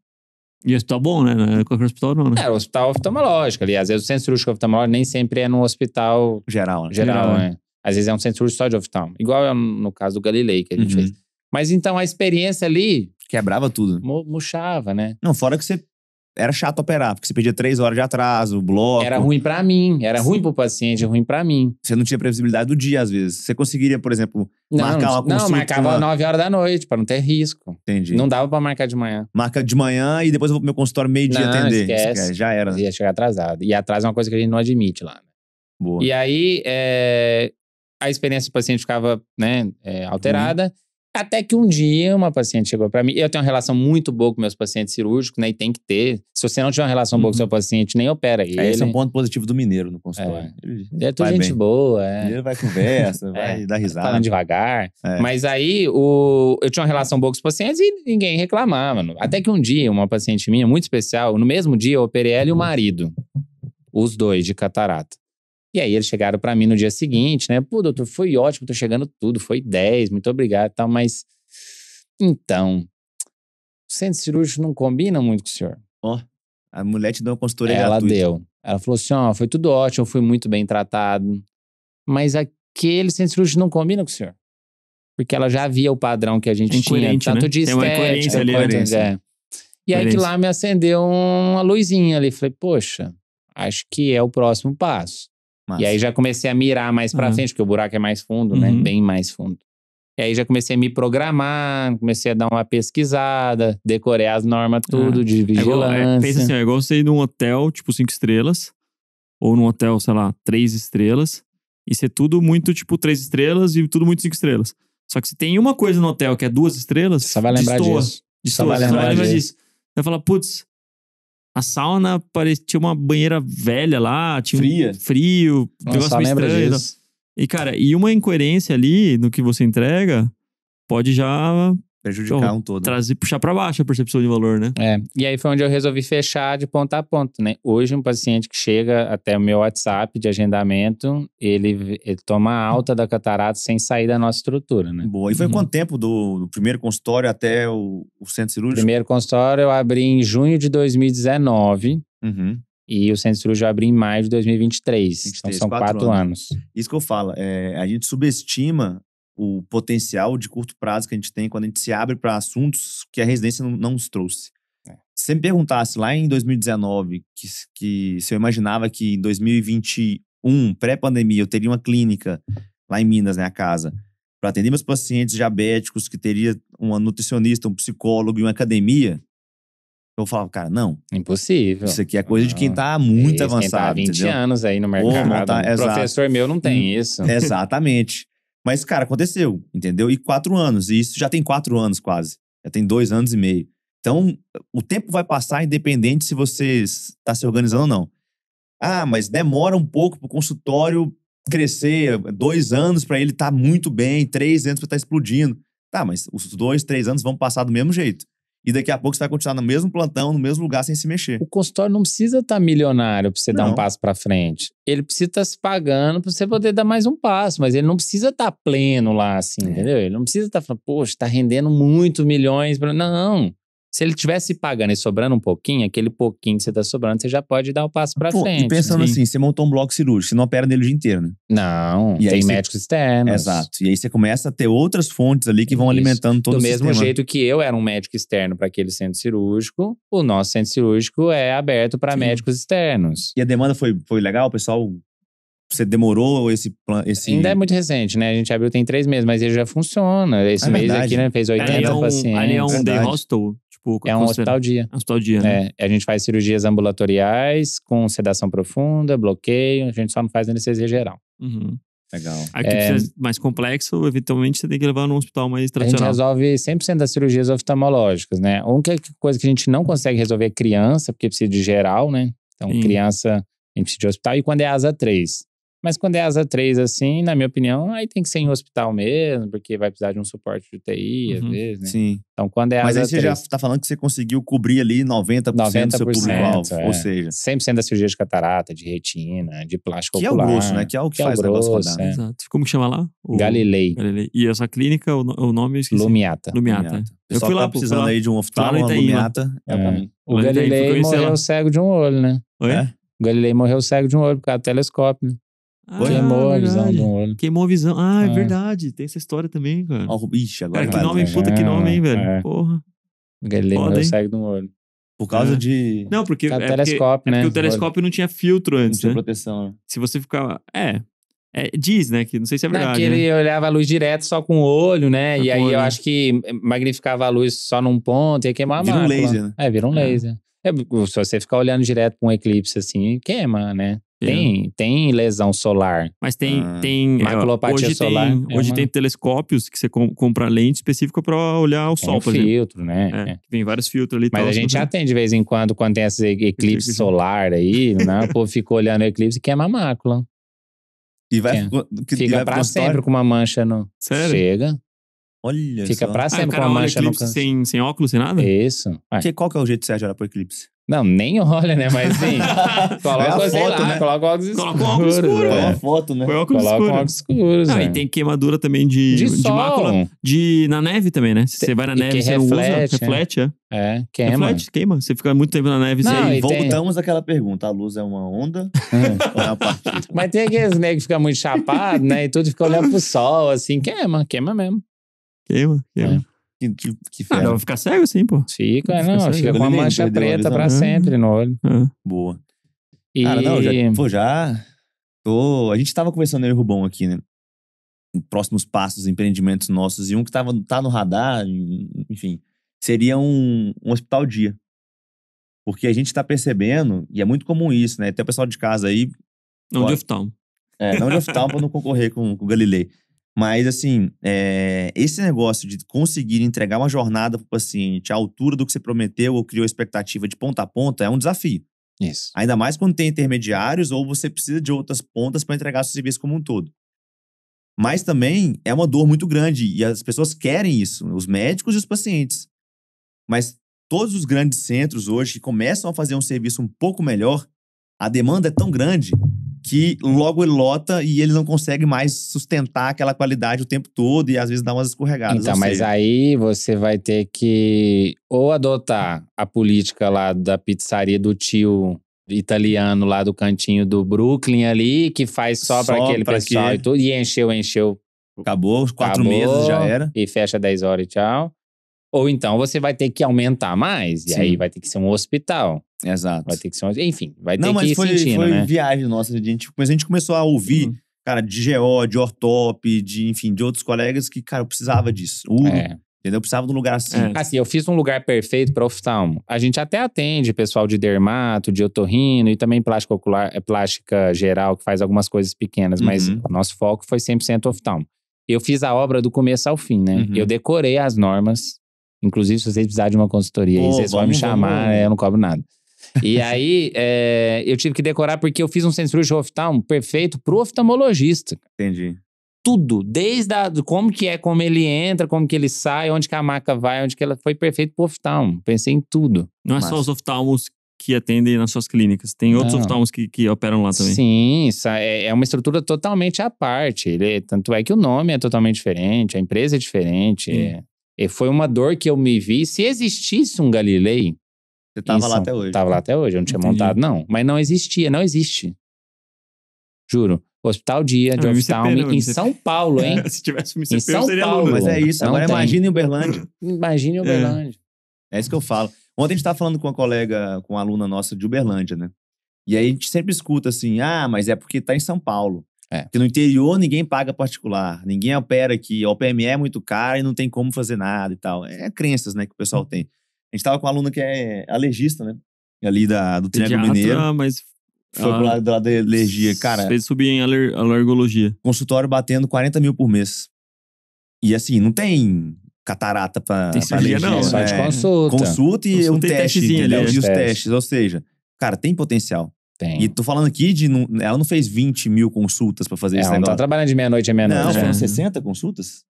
E hospital bom, né? Não é qualquer hospital não, né? Era o hospital oftalmológico ali. Às vezes o centro cirúrgico oftalmológico nem sempre é no hospital geral, né? Às vezes é um centro cirúrgico só de oftalmo. Igual no caso do Galilei que a gente fez. Mas então a experiência ali... Quebrava tudo. Murchava, né? Não, fora que você... Era chato operar, porque você perdia 3 horas de atraso, bloco. Era ruim pra mim, era ruim pro paciente, ruim pra mim. Você não tinha previsibilidade do dia, às vezes. Você conseguiria, por exemplo, marcar uma consulta... Não, marcava 9 horas da noite, pra não ter risco. Entendi. Não dava pra marcar de manhã. Marca de manhã e depois eu vou pro meu consultório meio-dia atender. Esquece. Já era. Ia chegar atrasado. E atraso é uma coisa que a gente não admite lá. Né? Boa. E aí, a experiência do paciente ficava, né, alterada. Até que um dia uma paciente chegou pra mim. Eu tenho uma relação muito boa com meus pacientes cirúrgicos, né? E tem que ter. Se você não tiver uma relação boa com seu paciente, nem opera ele. Esse é um ponto positivo do mineiro no consultório. Ele é tudo gente boa. Ele vai conversa, vai dar risada. Falando devagar. Mas aí, eu tinha uma relação boa com os pacientes e ninguém reclamava. Até que um dia, uma paciente minha, muito especial, no mesmo dia eu operei ela e o marido. Os dois de catarata. E aí eles chegaram pra mim no dia seguinte, né? Pô, doutor, foi ótimo, tô chegando tudo, foi 10, muito obrigado e tal, mas... Então, o centro cirúrgico não combina muito com o senhor. A mulher te deu uma consultoria gratuita. Ela deu. Ela falou assim, foi tudo ótimo, eu fui muito bem tratado, mas aquele centro cirúrgico não combina com o senhor. Porque ela já via o padrão que a gente tinha, tanto né? de estética quanto... E aí que lá me acendeu uma luzinha ali, falei, poxa, acho que é o próximo passo. Massa. E aí já comecei a mirar mais pra frente, porque o buraco é mais fundo, né? Bem mais fundo. E aí já comecei a me programar, comecei a dar uma pesquisada, decorei as normas tudo de vigilância. Pensa assim, é igual você ir num hotel, tipo 5 estrelas, ou num hotel, sei lá, 3 estrelas, e ser tudo muito, tipo, 3 estrelas e tudo muito 5 estrelas. Só que se tem uma coisa no hotel que é 2 estrelas, só vai lembrar disso. Só vai lembrar disso. Vai falar, putz, A sauna parecia uma banheira velha lá, tinha Fria. Frio, Nossa, negócio só meio lembra estranho. disso. E, cara, e uma incoerência ali no que você entrega pode já Prejudicar um todo. puxar pra baixo a percepção de valor, né? E aí foi onde eu resolvi fechar de ponta a ponta, né? Hoje um paciente que chega até o meu WhatsApp de agendamento, ele toma alta da catarata sem sair da nossa estrutura, né? Boa. E foi quanto tempo do primeiro consultório até o centro cirúrgico? Primeiro consultório eu abri em junho de 2019 Uhum. e o centro cirúrgico eu abri em maio de 2023. 23, Então são 4 4 anos. Isso que eu falo, a gente subestima o potencial de curto prazo que a gente tem quando a gente se abre para assuntos que a residência não nos trouxe. Se você me perguntasse lá em 2019 que se eu imaginava que em 2021, pré-pandemia, eu teria uma clínica lá em Minas, né, a casa, para atender meus pacientes diabéticos, que teria uma nutricionista, um psicólogo e uma academia, eu falava, cara, não. Impossível. Isso aqui é coisa de quem tá muito Quem tá há avançado, 20 entendeu? anos aí no mercado. Exato. Professor meu não tem isso. Exatamente. Mas, cara, aconteceu, entendeu? E 4 anos. E isso já tem 4 anos quase. Já tem 2 anos e meio. Então, o tempo vai passar independente se você está se organizando ou não. Ah, mas demora um pouco pro consultório crescer. 2 anos para ele estar muito bem, 3 anos para estar explodindo. Tá, mas os 2, 3 anos vão passar do mesmo jeito. E daqui a pouco você vai continuar no mesmo plantão, no mesmo lugar, sem se mexer. O consultório não precisa estar milionário pra você dar um Não. passo pra frente. Ele precisa estar se pagando pra você poder dar mais um passo, mas ele não precisa estar pleno lá, assim, entendeu? Ele não precisa estar falando, poxa, tá rendendo muitos milhões. Não. Se ele tivesse pagando e sobrando um pouquinho, aquele pouquinho que você tá sobrando, você já pode dar o passo pra frente. E pensando né? assim, você montou um bloco cirúrgico, você não opera nele o dia inteiro, né? Não, E aí tem você- médicos externos. Exato. E aí você começa a ter outras fontes ali que vão Isso. alimentando todo Do o mesmo sistema. jeito que eu era um médico externo para aquele centro cirúrgico, o nosso centro cirúrgico é aberto para Sim. médicos externos. E a demanda foi legal, pessoal? Você demorou esse... Ainda é muito recente, né? A gente abriu tem 3 meses, mas ele já funciona. Esse É mês verdade. aqui, né, fez 80 pacientes. Ali é um day Verdade. hostel. Tipo, É um hospital-dia. Hospital-dia, né? A gente faz cirurgias ambulatoriais com sedação profunda, bloqueio, a gente só não faz anestesia geral. Uhum. Legal. Aí que precisa mais complexo, eventualmente você tem que levar num hospital mais A gente tradicional. resolve 100% das cirurgias oftalmológicas, né? A única coisa que a gente não consegue resolver é criança, porque precisa de geral, né? Então, Sim. criança, a gente precisa de hospital. E quando é asa 3? Mas quando é asa 3, assim, na minha opinião, aí tem que ser em hospital mesmo, porque vai precisar de um suporte de UTI, às Uhum. vezes, né? Sim. Então, quando é Mas asa aí você 3, já tá falando que você conseguiu cobrir ali 90% do seu público-alvo. é. Ou seja, 100% da cirurgia de catarata, de retina, de plástico que é o ocular. grosso, né? Que é o que faz o negócio rodar. né? Exato. Como que chama lá? Galilei, Galilei. E essa clínica, o nome eu esqueci. Lumiata. Lumiata. O Eu pessoal fui lá, tá precisando fui lá. aí de um oftalmo, Fui lá uma no Itaim, lá. lumiata. É pra mim. O Lá no Itaim, fui Galilei conhecer morreu lá. cego de um olho, né? Oi? É? O Galilei morreu cego de um olho por causa do telescópio, né? Queimou a visão verdade. de um olho. Queimou a visão. Ah, é É. verdade. Tem essa história também, cara. Ó, ixi, agora Cara, que vai nome, longe. puta que nome, hein, velho? É. Porra. O Galilei Foda, morreu hein? cego de um olho. Por causa É. de... Não, porque, Por causa do é telescópio, porque né? o telescópio não tinha filtro Não antes, tinha né? proteção, né? Se você ficar... diz, né? Que não sei se é Não, verdade, porque ele olhava a luz direto só com o olho, né? Só E com aí o olho, eu né? acho que magnificava a luz só num ponto e ia queimar a Vira um mácula. laser, né? Vira um É. laser. Se você ficar olhando direto pra um eclipse assim, queima, né? Tem lesão solar. Mas tem... Ah. Maculopatia hoje solar é hoje uma- tem telescópios que você compra lente específica pra olhar o Tem sol, um por exemplo. filtro, né? É, vem vários filtros ali e Mas tal. a gente você- atende de vez em quando tem esses eclipse solar aí, né? O povo fica olhando o eclipse e queima a mácula. E vai, Fica. e Fica vai pro pra sempre consultório? com uma mancha no... Sério? Chega. Olha Fica só. pra o sempre com cara uma olha mancha no eclipse canto. sem óculos, sem nada? Isso. Qual que é o jeito certo de olhar pro eclipse? Não, nem olha, né? Mas sim. É a Coloca, sei foto, lá, né? coloca óculos escuros. Coloca um óculos escuro, Põe É. uma foto, né? Põe óculos Coloca escuros. óculos escuros. Ah, e tem queimadura também de sol. mácula na neve também, né? Se você vai na E neve que e você não usa, reflete, reflete, Queima. Reflete, queima. Você fica muito tempo na neve Não, sem... e tem- Voltamos àquela pergunta. A luz é uma onda ou é uma partícula? Mas tem aqueles negros que ficam muito chapados, né? E tudo fica olhando pro sol, assim. Queima mesmo. Queima. Que Ah, dá fera. pra ficar cego assim, pô. Fica, Fica não, cego. fica com uma Ele mancha perdeu a preta visão. pra sempre no olho. Ah. Boa. E... Cara, não, a gente tava conversando eu e o Rubão aqui, né? Em próximos passos, empreendimentos nossos. E um que tá no radar, enfim, seria um hospital dia. Porque a gente tá percebendo, e é muito comum isso, né? Até o pessoal de casa aí, Não, de oftalmo. não de oftalmo pra não concorrer com o Galilei. Mas, assim, esse negócio de conseguir entregar uma jornada pro paciente à altura do que você prometeu ou criou expectativa de ponta a ponta é um desafio. Isso. Ainda mais quando tem intermediários ou você precisa de outras pontas para entregar seu serviço como um todo. Mas também é uma dor muito grande e as pessoas querem isso, os médicos e os pacientes. Mas todos os grandes centros hoje que começam a fazer um serviço um pouco melhor, a demanda é tão grande que logo ele lota e ele não consegue mais sustentar aquela qualidade o tempo todo e às vezes dá umas escorregadas. Então, Ou mas seja, aí você vai ter que ou adotar a política lá da pizzaria do tio italiano lá do cantinho do Brooklyn ali, que faz só pra Só aquele pra pessoal quê? e tudo, e encheu, acabou, os 4 acabou, meses já era. e fecha 10 horas e tchau. Ou então você vai ter que aumentar mais, e Sim. aí vai ter que ser um hospital. Exato. Vai ter que ser enfim, vai ter Não, que mas ir foi sentindo, né? viagem nossa. Mas a gente começou a ouvir, cara, de GO, de ortop, enfim, de outros colegas que, cara, eu precisava disso. Entendeu? Eu precisava de um lugar assim. Assim, eu fiz um lugar perfeito para oftalmo. A gente até atende pessoal de dermato, de otorrino e também plástica ocular, plástica geral, que faz algumas coisas pequenas, mas o nosso foco foi 100% oftalmo. Eu fiz a obra do começo ao fim, né? Eu decorei as normas, inclusive se vocês precisarem de uma consultoria, aí vocês podem me chamar, eu não cobro nada. E aí, eu tive que decorar porque eu fiz um centro cirúrgico oftalmo perfeito pro oftalmologista. Entendi. Tudo, desde como ele entra, como que ele sai, onde que a maca vai, onde que ela foi perfeito pro oftalmo. Pensei em tudo. Não é só os oftalmos que atendem nas suas clínicas. Tem outros oftalmos que operam lá também. Sim, isso é uma estrutura totalmente à parte. Tanto é que o nome é totalmente diferente, a empresa é diferente. Foi uma dor que eu me vi. Se existisse um Galilei... Você tava lá até hoje. Tava lá até hoje, eu não tinha montado, não. Mas não existia, não existe. Juro. Hospital Dia de Oftalmo em São Paulo, hein? Se tivesse um em São seria Paulo. Mas é isso. Agora imagine em Uberlândia. Imagine em Uberlândia. É isso que eu falo. Ontem a gente tava falando com uma colega, com uma aluna nossa de Uberlândia, né? E aí a gente sempre escuta assim, mas é porque tá em São Paulo. Porque no interior ninguém paga particular, ninguém opera aqui, a OPME é muito cara e não tem como fazer nada e tal. É crenças, né, que o pessoal tem. A gente tava com uma aluna que é alergista, né? Ali do Triângulo Mineiro. Mas foi pro lado da alergia. Cara, fez subir em alergologia. Consultório batendo 40 mil por mês. E assim, não tem catarata pra alergia, não. Só de consulta. Consulta e um teste, entendeu? Ali, e os testes. Ou seja, cara, tem potencial. Tem. E tô falando aqui ela não fez 20 mil consultas pra fazer esse negócio. Ela não tá trabalhando de meia-noite a meia-noite. Não, foram 60 consultas?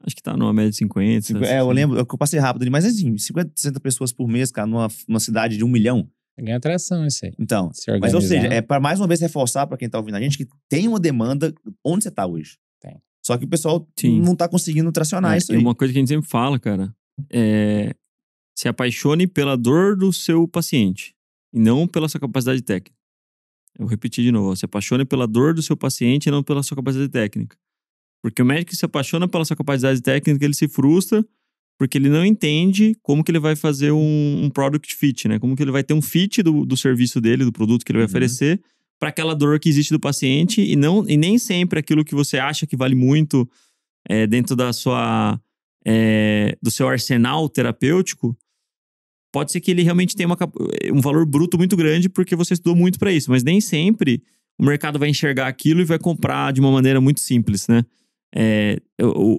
Acho que tá numa média de 50. Eu lembro, eu passei rápido ali, mas assim, 50, 60 pessoas por mês, cara, numa cidade de 1 milhão. Ganha atração isso aí. Então, mas ou seja, é para mais uma vez reforçar pra quem tá ouvindo a gente que tem uma demanda onde você tá hoje. Tem. Só que o pessoal não tá conseguindo tracionar isso aí. E uma coisa que a gente sempre fala, cara, se apaixone pela dor do seu paciente e não pela sua capacidade técnica. Eu vou repetir de novo, se apaixone pela dor do seu paciente e não pela sua capacidade técnica. Porque o médico que se apaixona pela sua capacidade técnica, ele se frustra porque ele não entende como que ele vai fazer um product fit, né? Como que ele vai ter um fit do serviço dele, do produto que ele vai oferecer para aquela dor que existe do paciente e nem sempre aquilo que você acha que vale muito dentro da sua, do seu arsenal terapêutico, pode ser que ele realmente tenha um valor bruto muito grande porque você estudou muito para isso, mas nem sempre o mercado vai enxergar aquilo e vai comprar de uma maneira muito simples, né?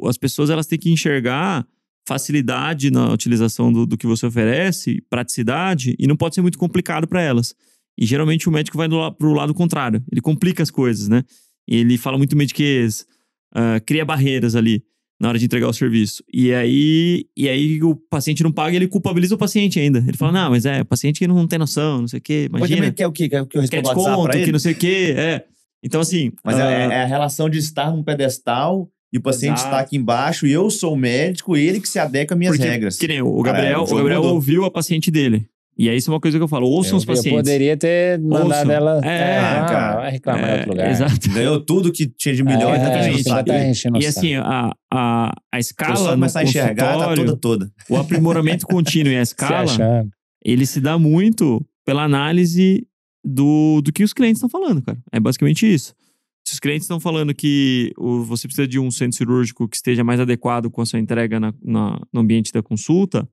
As pessoas elas têm que enxergar facilidade na utilização do que você oferece, praticidade, e não pode ser muito complicado para elas. E geralmente o médico vai pro lado contrário, ele complica as coisas, né? Ele fala muito mediquês, cria barreiras ali na hora de entregar o serviço. E aí o paciente não paga e ele culpabiliza o paciente ainda. Ele fala, não, mas o paciente que não tem noção, não sei o quê, imagina. Mas também quer o quê? Quer que eu responda quer desconto, que não sei o quê, Então assim... Mas é a relação de estar num pedestal e o paciente está aqui embaixo e eu sou o médico, ele que se adequa às minhas regras. Que nem o Gabriel, o Gabriel ouviu a paciente dele. E aí isso é uma coisa que eu falo, ouçam os pacientes. Eu poderia ter mandado ela... cara, vai reclamar em outro lugar. Exato. Ganhou tudo que tinha de milhões. E assim, a escala só começar a enxergar, tá toda. O aprimoramento contínuo e a escala, ele se dá muito pela análise do que os clientes estão falando, cara. É basicamente isso. Se os clientes estão falando que você precisa de um centro cirúrgico que esteja mais adequado com a sua entrega no ambiente da consulta,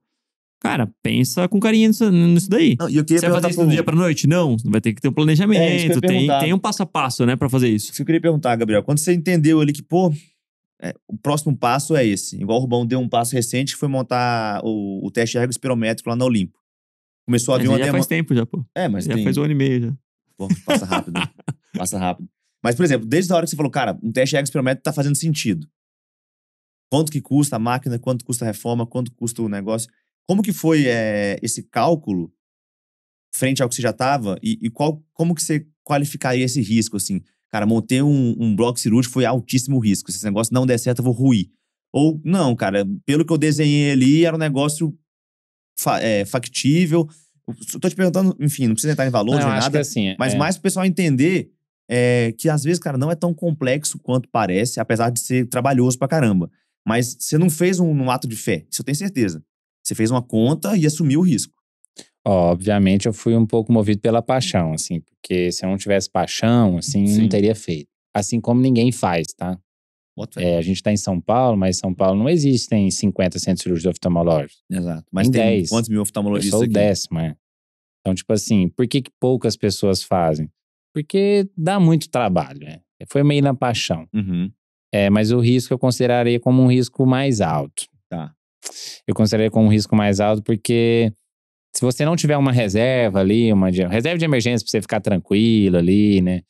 cara, pensa com carinho nisso daí. Não, você vai fazer isso do dia pra noite? Não, vai ter que ter um planejamento, tem um passo a passo, né, pra fazer isso. Isso que eu queria perguntar, Gabriel. Quando você entendeu ali que, o próximo passo é esse. Igual o Rubão deu um passo recente, que foi montar o teste ergo espirométrico lá na Olimpo. Começou a vir Mas uma já demanda. faz tempo já, pô. Mas Já tem... faz 1 ano e meio já. Pô, passa rápido. Passa rápido. Mas, por exemplo, desde a hora que você falou, cara, um teste ergo espirométrico tá fazendo sentido. Quanto que custa a máquina, quanto custa a reforma, quanto custa o negócio. Como que foi esse cálculo frente ao que você já estava e como que você qualificaria esse risco, assim? Cara, montei um bloco cirúrgico, foi altíssimo risco. Se esse negócio não der certo, eu vou ruir. Ou, não, cara, pelo que eu desenhei ali, era um negócio factível. Eu tô te perguntando, enfim, não precisa entrar em valores nem acho nada, que assim, mas mais pro pessoal entender que às vezes, cara, não é tão complexo quanto parece, apesar de ser trabalhoso pra caramba. Mas você não fez um ato de fé, isso eu tenho certeza. Você fez uma conta e assumiu o risco. Obviamente eu fui um pouco movido pela paixão, assim, porque se eu não tivesse paixão, assim, Sim. não teria feito. Assim como ninguém faz, tá? A gente tá em São Paulo, mas em São Paulo não existem 50 centros cirúrgicos oftalmológicos. Exato. Mas tem tem 10. quantos mil Eu oftalmologistas sou o aqui? 10º, Então, tipo assim, por que poucas pessoas fazem? Porque dá muito trabalho, Foi meio na paixão. Uhum. Mas o risco eu consideraria como um risco mais alto. Tá. Eu consideraria como um risco mais alto porque se você não tiver uma reserva ali, reserva de emergência pra você ficar tranquilo ali, né?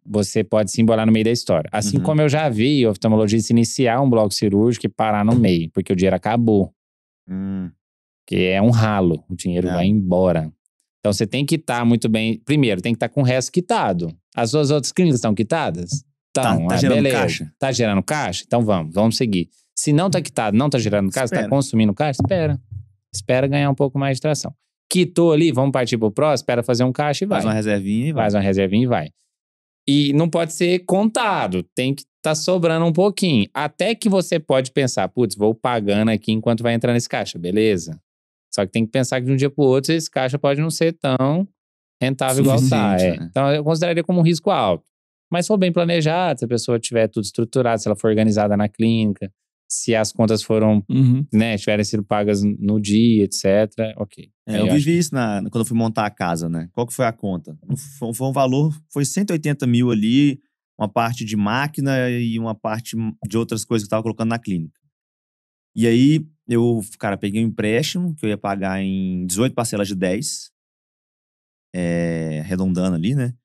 Você pode se embolar no meio da história. Assim como eu já vi oftalmologista iniciar um bloco cirúrgico e parar no meio, porque o dinheiro acabou. Que é um ralo, o dinheiro vai embora. Então você tem que estar muito bem. Primeiro, tem que estar com o resto quitado. As duas outras clínicas estão quitadas? Então, tá gerando beleza. caixa? Tá gerando caixa? Então vamos seguir. Se não tá quitado, não tá gerando caixa, tá consumindo caixa, espera ganhar um pouco mais de tração. Quitou ali, vamos partir pro próximo, espera fazer um caixa e vai. Faz uma reservinha e vai. Faz uma reservinha e vai. E não pode ser contado, tem que tá sobrando um pouquinho. Até que você pode pensar, putz, vou pagando aqui enquanto vai entrar nesse caixa, beleza? Só que tem que pensar que de um dia pro outro esse caixa pode não ser tão rentável igual tá. Né? Então eu consideraria como um risco alto. Mas se for bem planejado, se a pessoa tiver tudo estruturado, se ela for organizada na clínica, se as contas foram, tiverem sido pagas no dia, etc. Ok. Eu vivi isso quando eu fui montar a casa, né? Qual que foi a conta? Foi um valor, foi 180 mil ali, uma parte de máquina e uma parte de outras coisas que eu tava colocando na clínica. E aí, peguei um empréstimo que eu ia pagar em 18 parcelas de 10, arredondando ali, né?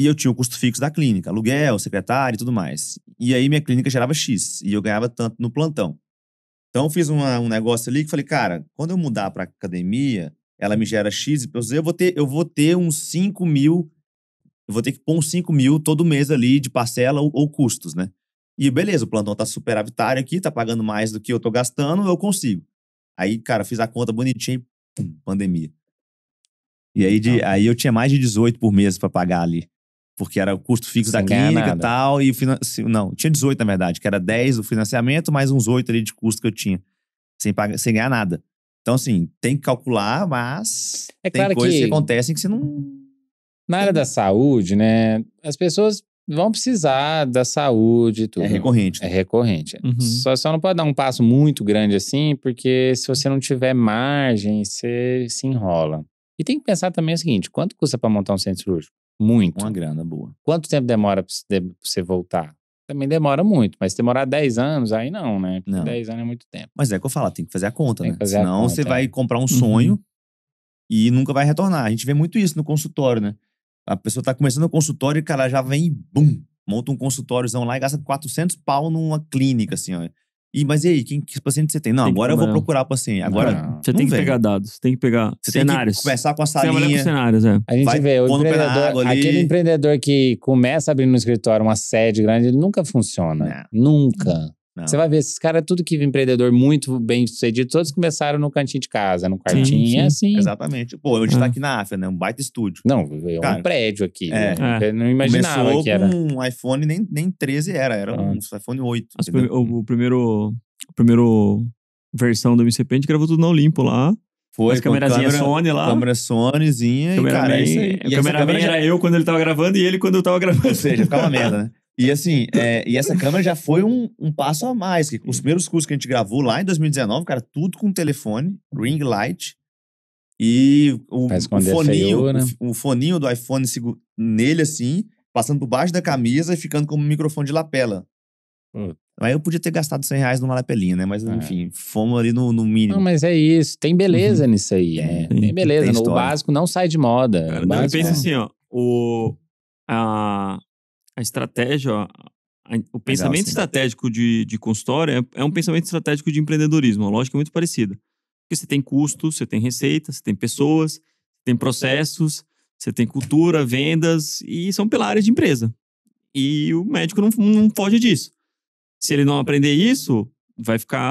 E eu tinha o custo fixo da clínica, aluguel, secretário e tudo mais. E aí minha clínica gerava X, e eu ganhava tanto no plantão. Então eu fiz um negócio ali que falei, cara, quando eu mudar pra academia, ela me gera X, eu vou ter uns 5 mil, eu vou ter que pôr uns 5 mil todo mês ali de parcela ou custos, né? E beleza, o plantão tá superavitário aqui, tá pagando mais do que eu tô gastando, eu consigo. Aí, cara, fiz a conta bonitinha e pandemia. E aí eu tinha mais de 18 por mês pra pagar ali. Porque era o custo fixo da clínica e tal. Não, tinha 18 na verdade, que era 10 do financiamento, mais uns 8 ali de custo que eu tinha. Sem ganhar nada. Então, assim, tem que calcular, mas tem coisas que acontecem que você não... Na área da saúde, né, as pessoas vão precisar da saúde e tudo. É recorrente. É recorrente. Só não pode dar um passo muito grande assim, porque se você não tiver margem, você se enrola. E tem que pensar também o seguinte, quanto custa pra montar um centro cirúrgico? Muito. Uma grana boa. Quanto tempo demora pra você voltar? Também demora muito, mas se demorar 10 anos, aí não, né? Porque 10 anos é muito tempo. Mas é o que eu falo, tem que fazer a conta, né? Senão a conta, você vai comprar um sonho e nunca vai retornar. A gente vê muito isso no consultório, né? A pessoa tá começando o consultório e, cara, já vem e monta um consultóriozão lá e gasta 400 pau numa clínica, assim, ó. Mas e aí, que paciente você tem? Não, agora eu vou procurar o paciente. Agora, você tem que pegar dados, tem que pegar cenários. Tem que começar com a salinha. Trabalhar com cenários, A gente vê, aquele empreendedor que começa abrindo no escritório uma sede grande, ele nunca funciona. Nunca. Não. Você vai ver, esses caras, tudo que empreendedor muito bem sucedido, todos começaram no cantinho de casa, no quartinho, sim. É assim. Exatamente. Pô, hoje tá aqui na AFA, né? Um baita estúdio. Não, é um prédio aqui. Eu não imaginava começou que era. Com um iPhone, nem 13 era um iPhone 8. O primeiro versão do MCP, a gente gravou tudo na Olimpo lá. Foi, as câmerazinha Sony lá. Câmera Sonyzinha. E, cara, é isso aí. O cameraman era eu quando ele tava gravando e ele quando eu tava gravando. Ou seja, ficava uma merda, né? E assim, e essa câmera já foi um passo a mais. Que os primeiros cursos que a gente gravou lá em 2019, cara, tudo com telefone, ring light. E o foninho do iPhone nele, assim, passando por baixo da camisa e ficando como um microfone de lapela. Aí eu podia ter gastado R$100 numa lapelinha, né? Mas, enfim, fomos ali no mínimo. Não, mas é isso. Tem beleza nisso aí, né? Tem beleza. Tem O história. básico não sai de moda. Cara, O não, eu básico, penso assim, ó. A estratégia, ó, o pensamento assim. estratégico de consultório é um pensamento estratégico de empreendedorismo. A lógica é muito parecida. Porque você tem custos, você tem receita, você tem pessoas, tem processos, você tem cultura, vendas, e são pilares de empresa. E o médico não foge disso. Se ele não aprender isso,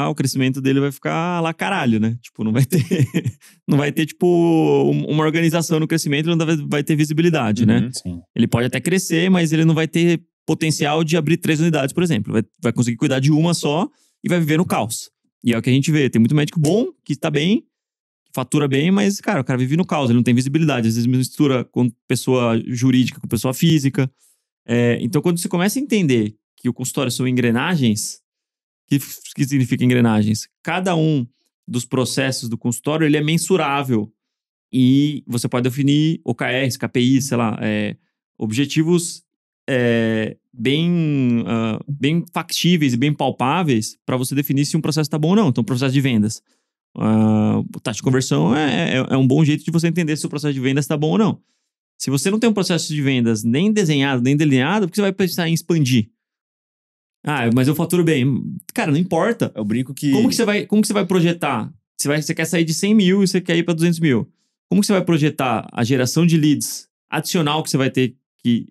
o crescimento dele vai ficar lá caralho, né? Tipo, não vai ter, tipo, uma organização no crescimento, ele não vai ter visibilidade, né? Sim. Ele pode até crescer, mas ele não vai ter potencial de abrir 3 unidades, por exemplo. Vai conseguir cuidar de uma só e vai viver no caos. E é o que a gente vê. Tem muito médico bom, que tá bem, que fatura bem, mas, cara, o cara vive no caos, ele não tem visibilidade. Às vezes mistura com pessoa jurídica com pessoa física. Então, quando você começa a entender que o consultório são engrenagens, o que significa engrenagens? Cada um dos processos do consultório, ele é mensurável. E você pode definir OKRs, KPIs, sei lá, objetivos bem factíveis e bem palpáveis para você definir se um processo está bom ou não. Então, processo de vendas. Taxa de conversão é um bom jeito de você entender se o processo de vendas está bom ou não. Se você não tem um processo de vendas nem desenhado, nem delineado, por que você vai pensar em expandir? Mas eu faturo bem. Cara, não importa. Eu brinco que... Como que você vai projetar? Você quer sair de 100 mil e você quer ir para 200 mil. Como que você vai projetar a geração de leads adicional que você vai ter que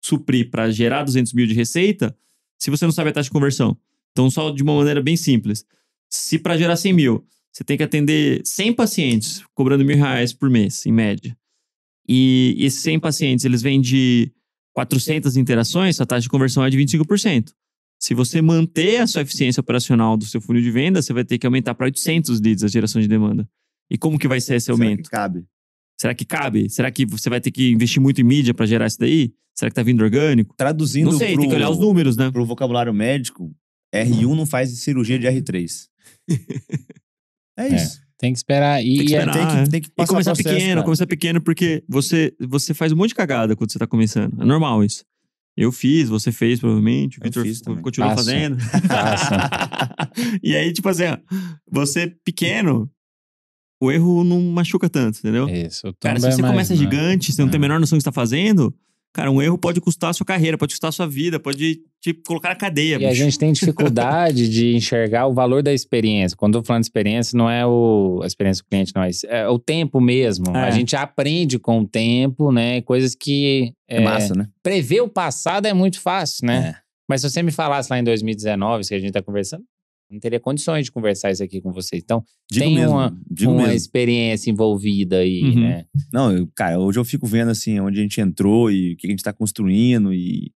suprir para gerar 200 mil de receita se você não sabe a taxa de conversão? Então, só de uma maneira bem simples. Se para gerar 100 mil, você tem que atender 100 pacientes, cobrando R$1.000 por mês, em média. E esses 100 pacientes, eles vêm de 400 interações, a taxa de conversão é de 25%. Se você manter a sua eficiência operacional do seu funil de venda, você vai ter que aumentar para 800 leads a geração de demanda. E como que vai ser esse aumento? Será que cabe? Será que você vai ter que investir muito em mídia para gerar isso daí? Será que tá vindo orgânico? Traduzindo não sei, tem que olhar os números, né? Pro vocabulário médico, R1 não faz cirurgia de R3. É isso. Tem que esperar. Tem que esperar, tem que passar começar processo, pequeno, cara. começar pequeno, porque você faz um monte de cagada quando você tá começando. É normal isso. Eu fiz, você fez, provavelmente. O Vitor continua fazendo. E aí, tipo assim, você pequeno, o erro não machuca tanto, entendeu? Isso. Cara, se você começa gigante, você não tem a menor noção do que você tá fazendo, cara, um erro pode custar a sua carreira, pode custar a sua vida, pode te colocar na cadeia. E a gente tem dificuldade de enxergar o valor da experiência. Quando eu tô falando de experiência, não é a experiência do cliente, não. É o tempo mesmo. A gente aprende com o tempo, né? Coisas que... É massa, né? Prever o passado é muito fácil, né? Mas se você me falasse lá em 2019, se a gente tá conversando, não teria condições de conversar isso aqui com vocês. Então, tem uma experiência envolvida aí, né? Não, cara, hoje eu fico vendo, assim, onde a gente entrou e o que a gente tá construindo e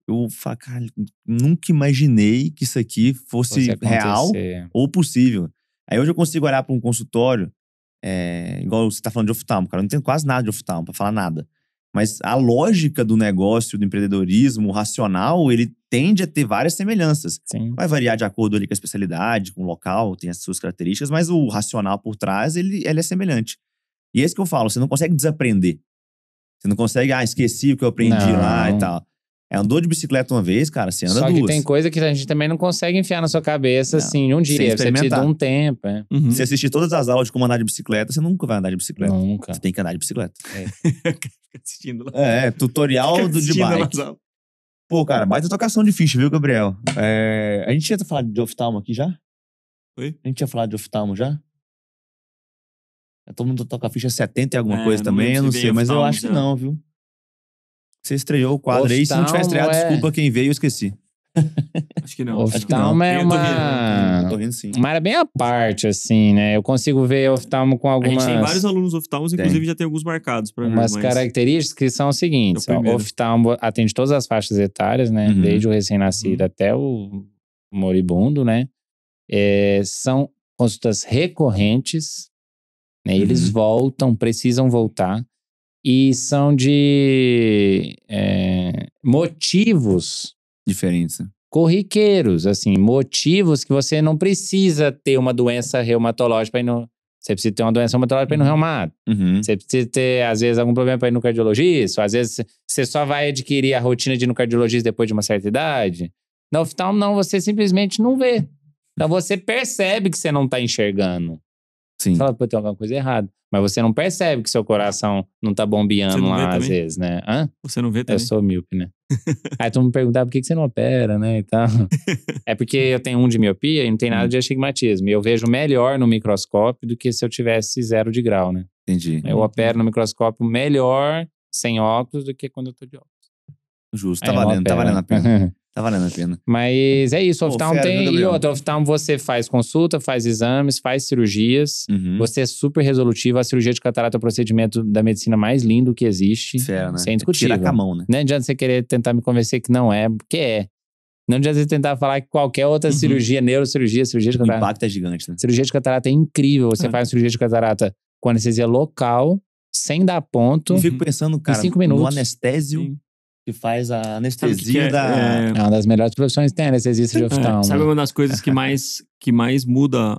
eu falo, cara, nunca imaginei que isso aqui fosse real ou possível. Aí hoje eu consigo olhar para um consultório, igual você tá falando de oftalmo, cara, eu não entendo quase nada de oftalmo, pra falar nada. Mas a lógica do negócio, do empreendedorismo, o racional, ele tende a ter várias semelhanças. Sim. Vai variar de acordo ali com a especialidade, com o local, tem as suas características, mas o racional por trás, ele é semelhante. E é isso que eu falo, você não consegue desaprender. Você não consegue, esqueci o que eu aprendi lá e tal. Andou de bicicleta uma vez, cara, você anda duas. Só que tem coisa que a gente também não consegue enfiar na sua cabeça, assim, um dia. Você precisa de um tempo, Se assistir todas as aulas de como andar de bicicleta, você nunca vai andar de bicicleta. Nunca. Você tem que andar de bicicleta. Assistindo lá. Tutorial de bike. Pô, cara, baita tocação de ficha, viu, Gabriel? A gente tinha falado de oftalmo aqui já? Oi? A gente tinha falado de oftalmo já? Todo mundo toca ficha 70 e alguma coisa também, eu não sei, mas eu acho que não, viu? Você estreou o quadro aí, se não tiver estreado, desculpa quem veio, eu esqueci. Acho que não. Oftalmo é Eu tô rindo sim. uma área bem à parte, assim, né? Eu consigo ver oftalmo com algumas... A gente tem vários alunos oftalmos, inclusive já tem alguns marcados pra umas características que são as seguintes. O oftalmo atende todas as faixas etárias, né? Desde o recém-nascido até o moribundo, né? São consultas recorrentes, né? Eles precisam voltar. E são de motivos diferentes, né? Corriqueiros, assim, motivos que você não precisa ter uma doença reumatológica para ir no... Você precisa ter uma doença reumatológica para ir no reumato. Você precisa ter, às vezes, algum problema para ir no cardiologista. Ou, às vezes, você só vai adquirir a rotina de ir no cardiologista depois de uma certa idade. Na oftalmo, não, você simplesmente não vê. Então você percebe que você não tá enxergando. Sim. Você fala, pô, tem alguma coisa errada. Mas você não percebe que seu coração não tá bombeando Você não vê lá, às também? vezes, né? Hã? Você não vê Eu também? sou míope, né? Aí tu me perguntava por que você não opera, né? E tal. É porque eu tenho 1 de miopia e não tem nada de astigmatismo. E eu vejo melhor no microscópio do que se eu tivesse 0 de grau, né? Entendi. Eu opero no microscópio melhor sem óculos do que quando eu tô de óculos. Justo. Aí Tá eu não valendo, tá opero, valendo a né? pena. Tá valendo a pena. Mas é isso, o Pô, oftalmo fera, tem. viu, E Gabriel? outra, o oftalmo você faz consulta, faz exames, faz cirurgias. Uhum. Você é super resolutivo. A cirurgia de catarata é o procedimento da medicina mais lindo que existe. Fera, né? Isso é indiscutível. Tirar com a mão, né? Não adianta você querer tentar me convencer que não é, porque é. Não adianta você tentar falar que qualquer outra cirurgia, neurocirurgia, cirurgia de O catarata. impacto é gigante, né? Cirurgia de catarata é incrível. Você faz cirurgia de catarata com anestesia local, sem dar ponto. Eu fico pensando, cara, 5 no minutos. anestésio Sim. que faz a Sabe o que anestesia é? da... É uma das melhores profissões que tem, anestesista de oftalmo. Sabe uma das coisas que mais muda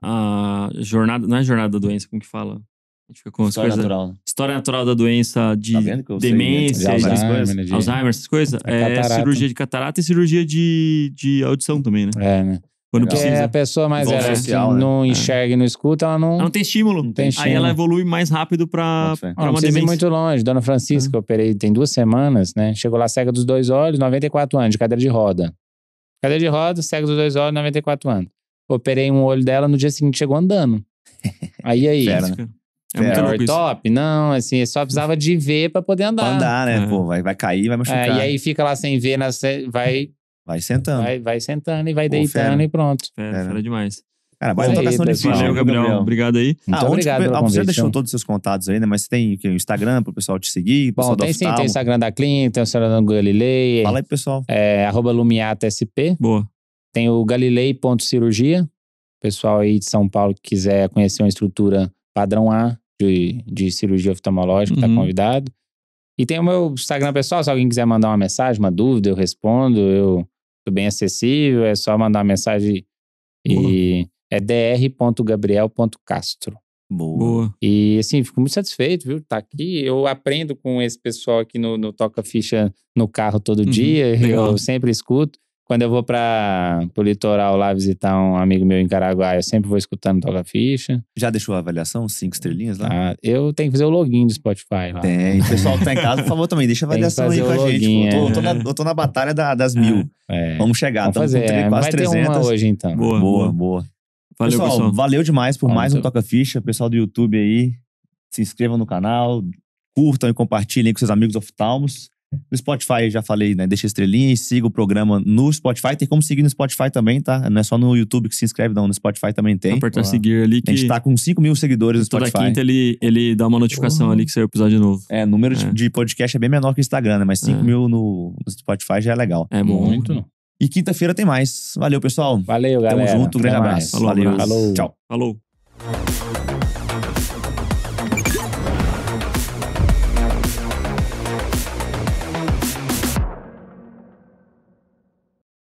a jornada, não é jornada da doença, como que fala? A gente fica com as História coisas. natural. História natural da doença de Tá vendo que eu sei, demência, né? De várias Alzheimer, coisas. né, de- Alzheimer, essas coisas. A É catarata. cirurgia de catarata e cirurgia de audição também, né? É, né? Quando Legal. Porque precisa. a pessoa mais Volta velha social, que né? não enxerga e não escuta, ela não Ela não tem estímulo. Não tem Aí estímulo. ela evolui mais rápido pra Bota fé. Não uma precisa ir demência. muito longe. Dona Francisca, eu operei tem 2 semanas, né? Chegou lá cega dos 2 olhos, 94 anos, de cadeira de roda. Cadeira de roda, cega dos 2 olhos, 94 anos. Operei um olho dela, no dia seguinte chegou andando. Aí. Fera, né? É muito Fera. louco isso. Top? Não, assim, só precisava de ver pra poder andar. Pra andar, né? É. Pô, vai cair, vai machucar. E aí fica lá sem ver, Vai sentando. vai sentando e vai Pô, deitando fera. e pronto. Fera demais. Cara, Isso vai aí, tocação de pessoal. ficha. Valeu, viu, Gabriel. Obrigado aí. Muito onde obrigado que, pelo você convite. deixou viu? todos os seus contatos aí, né? Mas tem o quê? O Instagram pro pessoal te seguir, o Bom, pessoal do tem sim, tem o oftalmo. Instagram da clínica, tem o Instagram do Galilei, Fala aí, pessoal. @lumiatasp. Boa. Tem o galilei.cirurgia. Pessoal aí de São Paulo que quiser conhecer uma estrutura padrão A de cirurgia oftalmológica, tá Uhum. convidado. E tem o meu Instagram pessoal, se alguém quiser mandar uma mensagem, uma dúvida, eu respondo. Eu sou bem acessível, é só mandar uma mensagem e é dr.gabriel.castro. Boa. E assim, fico muito satisfeito, viu? Tá aqui. Eu aprendo com esse pessoal aqui no Toca Ficha no carro todo dia. legal. Eu sempre escuto. Quando eu vou pro litoral lá visitar um amigo meu em Caraguá, eu sempre vou escutando Toca Ficha. Já deixou a avaliação? 5 estrelinhas lá? Tá? Eu tenho que fazer o login do Spotify lá. Tem. O pessoal que tá em casa, por favor, também deixa a Tem que avaliação aí fazer com o a gente. login, Pô. é. Eu tô na batalha das 1000. É. Vamos chegar. Vamos Estamos fazer. com quase Vai ter 300. uma hoje, então. Boa. Boa. Valeu, pessoal. Valeu demais por mais um Muito. Toca Ficha. Pessoal do YouTube aí, se inscrevam no canal, curtam e compartilhem com seus amigos oftalmos. No Spotify, já falei, né? Deixa estrelinha e siga o programa no Spotify. Tem como seguir no Spotify também, tá? Não é só no YouTube que se inscreve, não. No Spotify também tem. Apertar seguir ali A gente que tá com 5 mil seguidores no toda Spotify. quinta ele dá uma notificação ali que saiu episódio novo. Número de podcast é bem menor que o Instagram, né? Mas 5 mil no Spotify já é legal. É bom. Muito. E quinta-feira tem mais. Valeu, pessoal. Valeu, galera. Tamo junto. Grande Até abraço. mais. Falou, Valeu. abraço. Falou. Tchau. Falou.